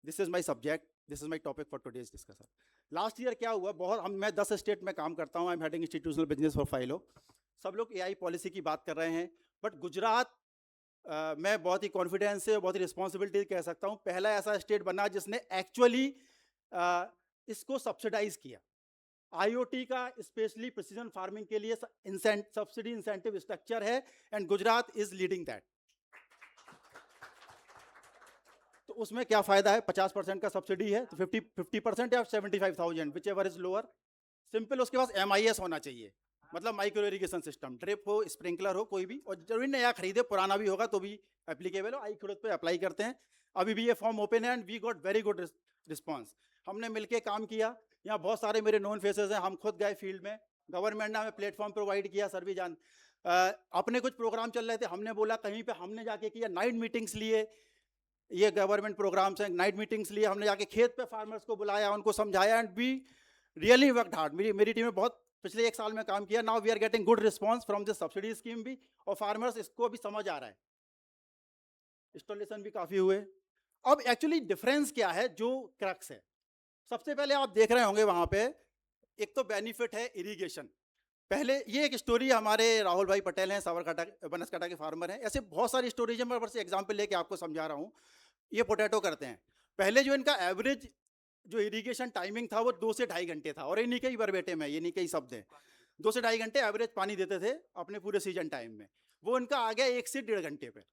this is my subject, this is my topic for today's discussion. Last year क्या हुआ, मैं 10 स्टेट में काम करता हूँ, I am heading institutional business for Fyllo. सब लोग AI policy की बात कर रहे हैं, बट गुजरात मैं बहुत ही कॉन्फिडेंस से, बहुत ही रिस्पॉन्सिबिलिटी कह सकता हूँ, पहला ऐसा स्टेट बना जिसने एक्चुअली इसको सब्सिडाइज किया। IoT का स्पेशली प्रिसीजन फार्मिंग के लिए सब्सिडी इंसेंटिव स्ट्रक्चर है, and Gujarat is leading that. तो उसमें क्या फायदा है, 50% का सब्सिडी है, तो 50% या 75,000 which ever is lower. Simple, उसके पास MIS होना चाहिए, मतलब माइक्रो इरिगेशन सिस्टम, ड्रिप हो, स्प्रिंकलर हो, कोई भी, और जरूरी नया खरीदे, पुराना भी होगा तो भी एप्लीकेबल हो। iKhudut पे अप्लाई करते हैं, अभी भी ये फॉर्म ओपन है, and we got very good response. हमने मिलके काम किया, यहाँ बहुत सारे मेरे नोन फेसेस हैं, हम खुद गए फील्ड में, गवर्नमेंट ने हमें प्लेटफॉर्म प्रोवाइड किया, सर भी जान अपने कुछ प्रोग्राम चल रहे थे, हमने बोला कहीं पे हमने जाके किया, नाइट मीटिंग्स लिए, ये गवर्नमेंट प्रोग्राम्स हैं, नाइट मीटिंग्स लिए, हमने जाके खेत पे फार्मर्स को बुलाया, उनको समझाया, and we really worked hard. मेरी टीम में बहुत पिछले 1 साल में काम किया। Now we are getting good response from this subsidy scheme भी, और फार्मर्स इसको भी समझ आ रहा है, इंस्टॉलेशन भी काफ़ी हुए। अब एक्चुअली डिफरेंस क्या है, जो क्रक्स है, सबसे पहले आप देख रहे होंगे वहाँ पे, एक तो बेनिफिट है इरिगेशन। पहले ये एक स्टोरी, हमारे राहुल भाई पटेल हैं, साबरकांठा बनासकांठा के फार्मर हैं, ऐसे बहुत सारी स्टोरीज हैं, मैं बस एग्जाम्पल लेके आपको समझा रहा हूँ। ये पोटैटो करते हैं, पहले जो इनका एवरेज जो इरिगेशन टाइमिंग था वो 2 से 2.5 घंटे था, और इन्हीं के ही वर्बेटिम है, ये नहीं कई शब्द हैं, 2 से 2.5 घंटे एवरेज पानी देते थे अपने पूरे सीजन टाइम में। वो इनका आ गया 1 से 1.5 घंटे पे,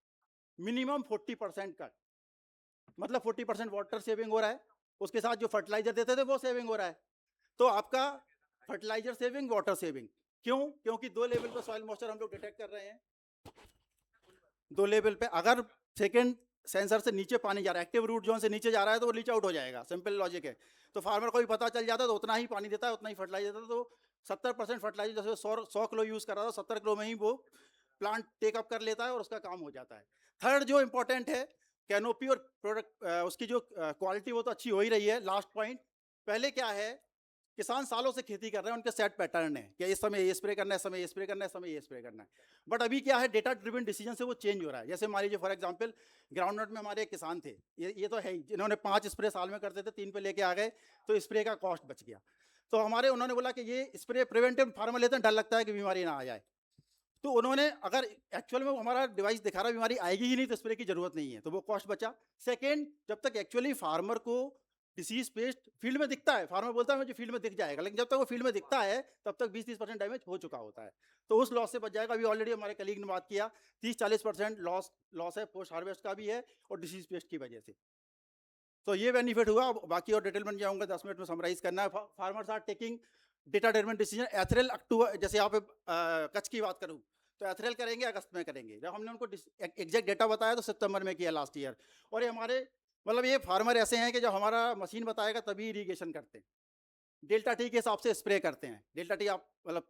मिनिमम 40% कट, मतलब 40% वाटर सेविंग हो रहा है, उसके साथ जो फर्टिलाइजर देते थे वो सेविंग हो रहा है। तो आपका फर्टिलाइजर सेविंग, वाटर सेविंग, क्यों? क्योंकि 2 लेवल पर सॉइल मॉइस्चर हम लोग डिटेक्ट कर रहे हैं, 2 लेवल पे। अगर सेकेंड सेंसर से नीचे पानी जा रहा है, एक्टिव रूट जोन से नीचे जा रहा है, तो वो लीच आउट हो जाएगा, सिंपल लॉजिक है। तो फार्मर को भी पता चल जाता है, तो उतना ही पानी देता है, उतना ही फर्टिलाइजर देता है। तो 70% फर्टिलाइजर, जैसे 100 किलो यूज़ कर रहा था, 70 किलो में ही वो प्लांट टेकअप कर लेता है और उसका काम हो जाता है। थर्ड जो इंपॉर्टेंट है, कैनोपी और प्रोडक्ट, उसकी जो क्वालिटी वो तो अच्छी हो ही रही है। लास्ट पॉइंट, पहले क्या है, किसान सालों से खेती कर रहे हैं, उनके सेट पैटर्न है कि इस समय ये स्प्रे करना है, इस समय ये स्प्रे करना है, इस समय ये स्प्रे करना है। बट अभी क्या है, डेटा ड्रिवन डिसीजन से वो चेंज हो रहा है। जैसे मान लीजिए फॉर एग्जांपल, ग्राउंडनट में हमारे एक किसान थे, ये तो है ही, जिन्होंने 5 स्प्रे साल में करते थे, 3 पे लेके आ गए, तो स्प्रे का कॉस्ट बच गया। तो उन्होंने बोला कि ये स्प्रे प्रिवेंटिव फार्मर लेते हैं, डर लगता है कि बीमारी ना आ जाए। तो उन्होंने, अगर एक्चुअल में हमारा डिवाइस दिखा रहा बीमारी आएगी ही नहीं, तो स्प्रे की जरूरत नहीं है, तो वो कॉस्ट बचा। सेकेंड, जब तक एक्चुअली फार्मर को डिसीज पेस्ट फील्ड में दिखता है, फार्मर बोलता है मुझे फील्ड में दिख जाएगा, लेकिन जब तक वो फील्ड में दिखता है तब तक 20-30% डैमेज हो चुका होता है, तो उस लॉस से बच जाएगा। अभी ऑलरेडी हमारे कलीग ने बात किया, 30-40% लॉस है, पोस्ट हार्वेस्ट का भी है और डिसीज पेस्ट की वजह से। तो ये बेनिफिट हुआ। बाकी और डिटेल में जाऊंगा, 10 मिनट में समराइज करना है। Farmers are taking data driven decision. एथरल अक्टूबर, जैसे यहाँ पे कच्छ की बात करूँ तो एथरल करेंगे अगस्त में करेंगे। जब हमने उनको एग्जैक्ट डेटा बताया तो सितंबर में किया लास्ट ईयर। और ये हमारे मतलब ये फार्मर ऐसे हैं कि जब हमारा मशीन बताएगा तभी इरीगेशन करते हैं, डेल्टा टी के हिसाब से स्प्रे करते हैं। डेल्टा टी आप मतलब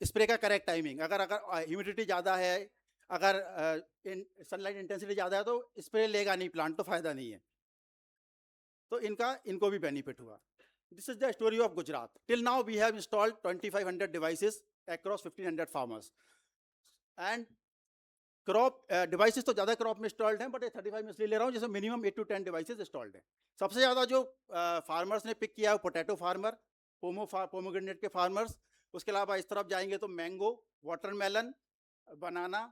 स्प्रे का करेक्ट टाइमिंग, अगर ह्यूमिडिटी ज़्यादा है, अगर सनलाइट इंटेंसिटी ज़्यादा है तो स्प्रे लेगा नहीं प्लांट, तो फ़ायदा नहीं है। तो इनको भी बेनिफिट हुआ। This is the story of Gujarat. Till now we have installed 2500 devices across 1500 farmers and crop devices तो ज़्यादा क्रॉप में इंस्टॉल्ड हैं, बट 35 में इसलिए ले रहा हूँ जैसे मिनिमम 8 to 10 डिवाइसेस इंस्टॉल्ड हैं। सबसे ज़्यादा जो फार्मर्स ने पिक किया है पोटैटो फार्मर, पोमोग्रेनेट के फार्मर्स, उसके अलावा इस तरफ जाएंगे तो mango, watermelon, banana,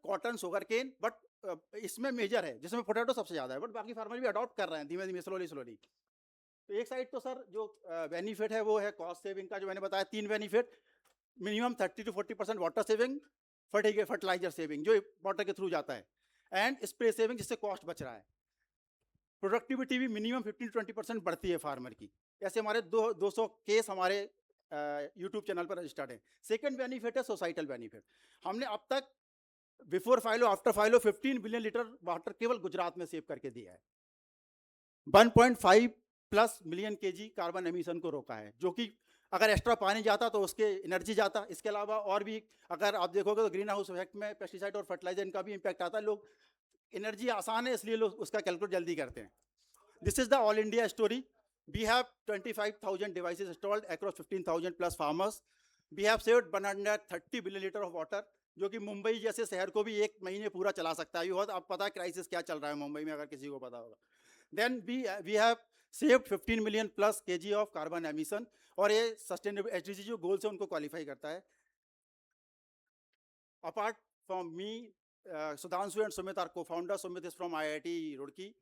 cotton, sugar cane, but इसमें मेजर है जिसमें पोटैटो सबसे ज़्यादा है, बट बाकी फार्मर भी अडॉप्ट कर रहे हैं धीमे धीमे, स्लोली। तो एक साइड तो सर जो बेनिफिट है वो है कॉस्ट सेविंग का, जो मैंने बताया 3 benefit, minimum 30 to 40% water saving, fertilizer saving जो वाटर के थ्रू जाता है, एंड स्प्रे सेविंग जिससे कॉस्ट बच रहा है। प्रोडक्टिविटी भी मिनिमम 15 to 20% बढ़ती है फार्मर की। ऐसे हमारे 200 केस हमारे यूट्यूब चैनल पर रजिस्टर्ड है। सेकंड बेनिफिट है सोसाइटल बेनिफिट। हमने अब तक before Fyllo after Fyllo 15 billion litre water केवल गुजरात में सेव करके दिया है। 1.5+ मिलियन kg कार्बन एमिशन को रोका है, जो कि अगर एक्स्ट्रा पानी जाता तो उसके एनर्जी जाता। इसके अलावा और भी अगर आप देखोगे तो ग्रीन हाउस इफेक्ट में पेस्टिसाइड और फर्टिलाइजर इनका भी इम्पैक्ट आता है। लोग एनर्जी आसान है इसलिए लोग उसका कैलकुलेट जल्दी करते हैं। This is the all India story. We have 25,000 devices installed across 15,000 plus farmers. We have saved 130 billion litre of water, जो कि मुंबई जैसे शहर को भी 1 महीने पूरा चला सकता है। बहुत आप पता है क्राइसिस क्या चल रहा है मुंबई में, अगर किसी को पता होगा। Then we have saved 15 million plus KG of carbon emission, और ये सस्टेनेबल एसडीजी जो गोल्स है उनको क्वालिफाई करता है। Apart from me, Sudhanshu and Sumit are co-founders. Sumit is from IIT Roorkee.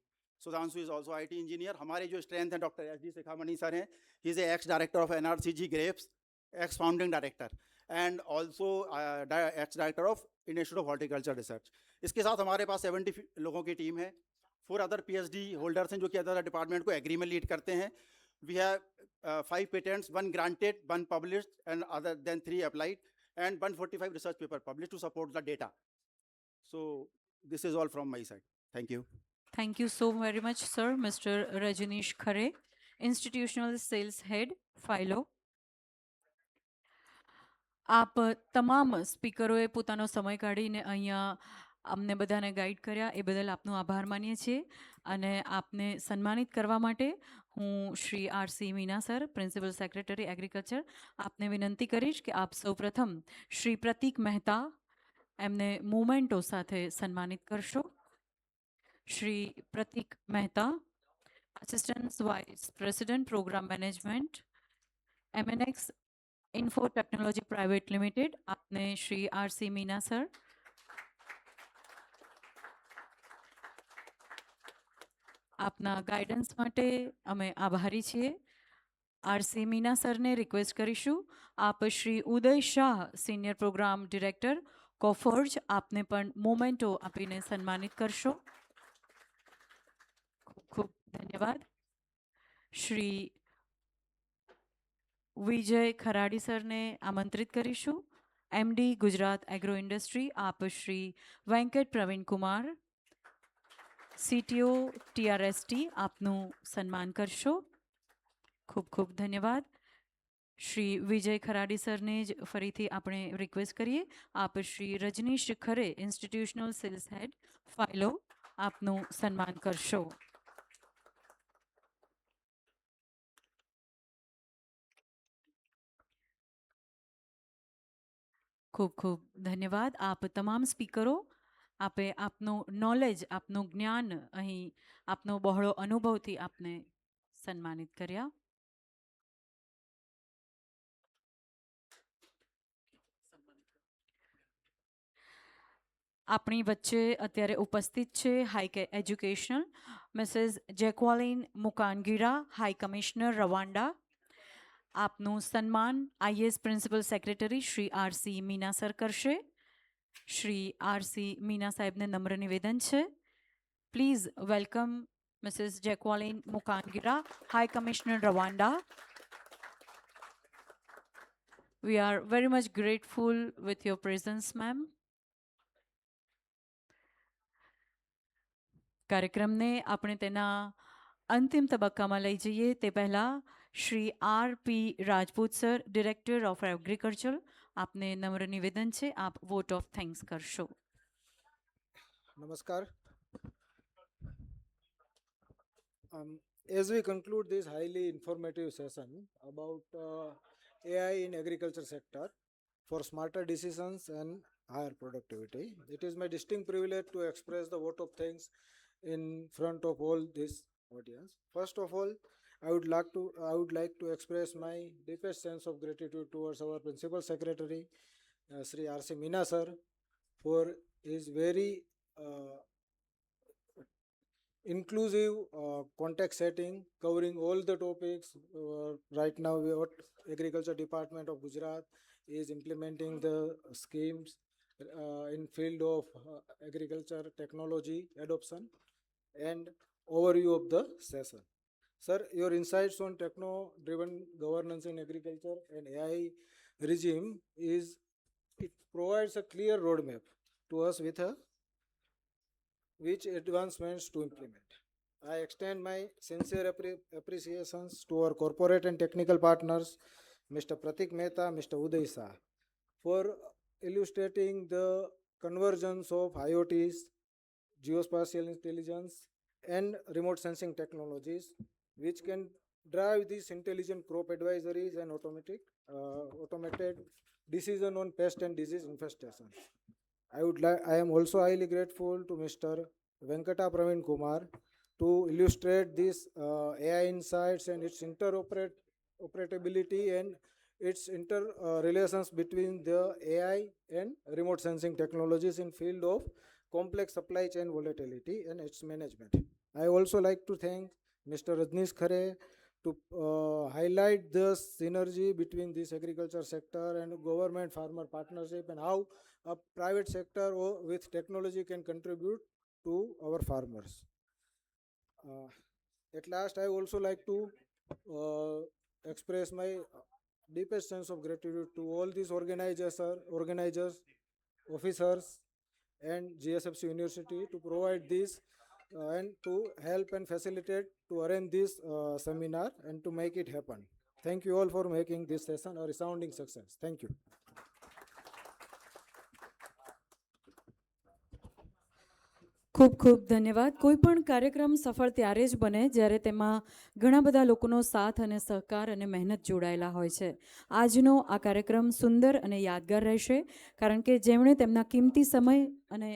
Sudhanshu is also IT engineer. हमारे जो strength है डॉक्टर एस डी शेखामणि सर हैं, he is ex director of NRCG grapes, x founding director, and also ex director of institute of horticulture research. इसके साथ हमारे पास 70 लोगों की team है। 4 अदर PhD होल्डर्स हैं जो कि अदर डिपार्टमेंट को एग्री में लीड करते हैं। We have 5 patents, 1 granted, 1 published and other than 3 applied, and 145 research paper published to support the data. So this is all from my side. Thank you. Thank you so very much, sir. Mr. Rajneesh Khare, Institutional Sales Head, Philo. આપ તમામ સ્પીકરોએ પોતાનો સમય કાઢીને અહીંયા અમને બધાને guide કર્યા એ બદલ આપનો આભાર માનીએ છીએ અને આપને સન્માનિત કરવા માટે હું Shri RC Meena sir, principal secretary agriculture, આપને વિનંતી કરીશ કે આપ સૌપ્રથમ શ્રી પ્રતીક મહેતા એમને મોમેન્ટો સાથે સન્માનિત કરશો. Shri Prateek Mehta, assistant vice president programme management, MNX info technology private limited, આપને શ્રી RC મીના સર. આપના ગાઈડન્સ માટે અમે આભારી છીએ. RC મીના સરને રિક્વેસ્ટ કરીશું આપ Shri Uday Shah, senior programme director, કોફોર્જ, આપને પણ મોમેન્ટો આપીને સન્માનિત કરશો. ખૂબ ખૂબ ધન્યવાદ. શ્રી વિજય ખરાડી સરને આમંત્રિત કરીશું. MD ગુજરાત એગ્રો ઇન્ડસ્ટ્રી, આપ શ્રી વેંકટ પ્રવીણ કુમાર, CTO TRST, આપનું સન્માન કરશો. ખૂબ ખૂબ ધન્યવાદ. શ્રી વિજય ખરાડી સરને જ ફરીથી આપણે રિક્વેસ્ટ કરીએ આપ શ્રી રજનીશ ખરે, ઇન્સ્ટિટ્યુશનલ સેલ્સ હેડ, ફાઇલો, આપનું સન્માન કરશો. ખૂબ ખૂબ ધન્યવાદ. આપ તમામ સ્પીકરો, આપે આપનું નોલેજ, આપનું જ્ઞાન અહીં આપનો બહોળો અનુભવથી આપને સન્માનિત કર્યા. આપણી વચ્ચે અત્યારે ઉપસ્થિત છે high educational Mrs Jacqueline Mukangira, high commissioner Rwanda. આપનું સન્માન IAS principal secretary Shri RC Meena sir કરશે. શ્રી RC મીના સાહેબને નમ્ર નિવેદન છે. Please welcome Mrs Jacqueline Mukangira, high commissioner Rwanda. We are very much grateful with your presence, ma'am. કાર્યક્રમને આપણે તેના અંતિમ તબક્કામાં લઈ જઈએ તે પહેલાં Shri RP Rajput sir, director of agriculture, આપને નમ્ર નિવેદન છે આપ વોટ ઓફ થેન્ક્સ કરશો. Namaskar. As we conclude this highly informative session about AI in agriculture sector for smarter decisions and higher productivity, it is my distinct privilege to express the vote of thanks in front of all this audience. First of all, I would like to express my deepest sense of gratitude towards our Principal Secretary, Sri RC Meena sir, for his very inclusive context setting, covering all the topics. Right now, what Agriculture Department of Gujarat is implementing the schemes in field of agriculture technology adoption, and overview of the session. Sir, your insights on techno-driven governance in agriculture and AI regime it provides a clear roadmap to us with which advancements to implement. I extend my sincere appreciations to our corporate and technical partners Mr. Pratik Mehta, Mr. Uday Shah, for illustrating the convergence of IoTs, geospatial intelligence, and remote sensing technologies, which can drive these intelligent crop advisories and automated decision on pest and disease infestation. I am also highly grateful to Mr. Venkata Praveen Kumar to illustrate these AI insights and its interoperability and its relations between the AI and remote sensing technologies in field of complex supply chain volatility and its management. I also like to thank Mr. Rajneesh Khare to highlight the synergy between this agriculture sector and government farmer partnership and how a private sector with technology can contribute to our farmers. At last, I also like to express my deepest sense of gratitude to all these organizers, officers, and GSFC University to provide this and to help and facilitate to arrange this seminar and to make it happen. Thank you all for making this session a resounding success. Thank you. ખૂબ ખૂબ ધન્યવાદ. કોઈ પણ કાર્યક્રમ સફળ ત્યારે જ બને જ્યારે તેમાં ઘણા બધા લોકોનો સાથ અને સહકાર અને મહેનત જોડાયેલા હોય છે. આજનો આ કાર્યક્રમ સુંદર અને યાદગાર રહેશે કારણ કે જેમણે તેમના કિંમતી સમય અને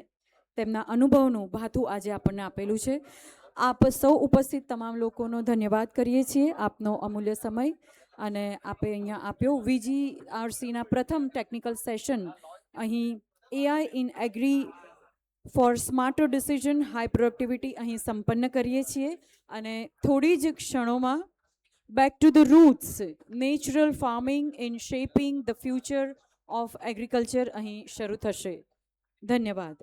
તેમના અનુભવનું ભાથું આજે આપણને આપેલું છે. આપ સૌ ઉપસ્થિત તમામ લોકોનો ધન્યવાદ કરીએ છીએ. આપનો અમૂલ્ય સમય અને આપે અહીંયા આપ્યો. VGRCના પ્રથમ ટેકનિકલ સેશન અહીં AI in agri for smarter decision high productivity અહીં સંપન્ન કરીએ છીએ અને થોડી જ ક્ષણોમાં back to the roots natural farming in shaping the future of agriculture અહીં શરૂ થશે. ધન્યવાદ.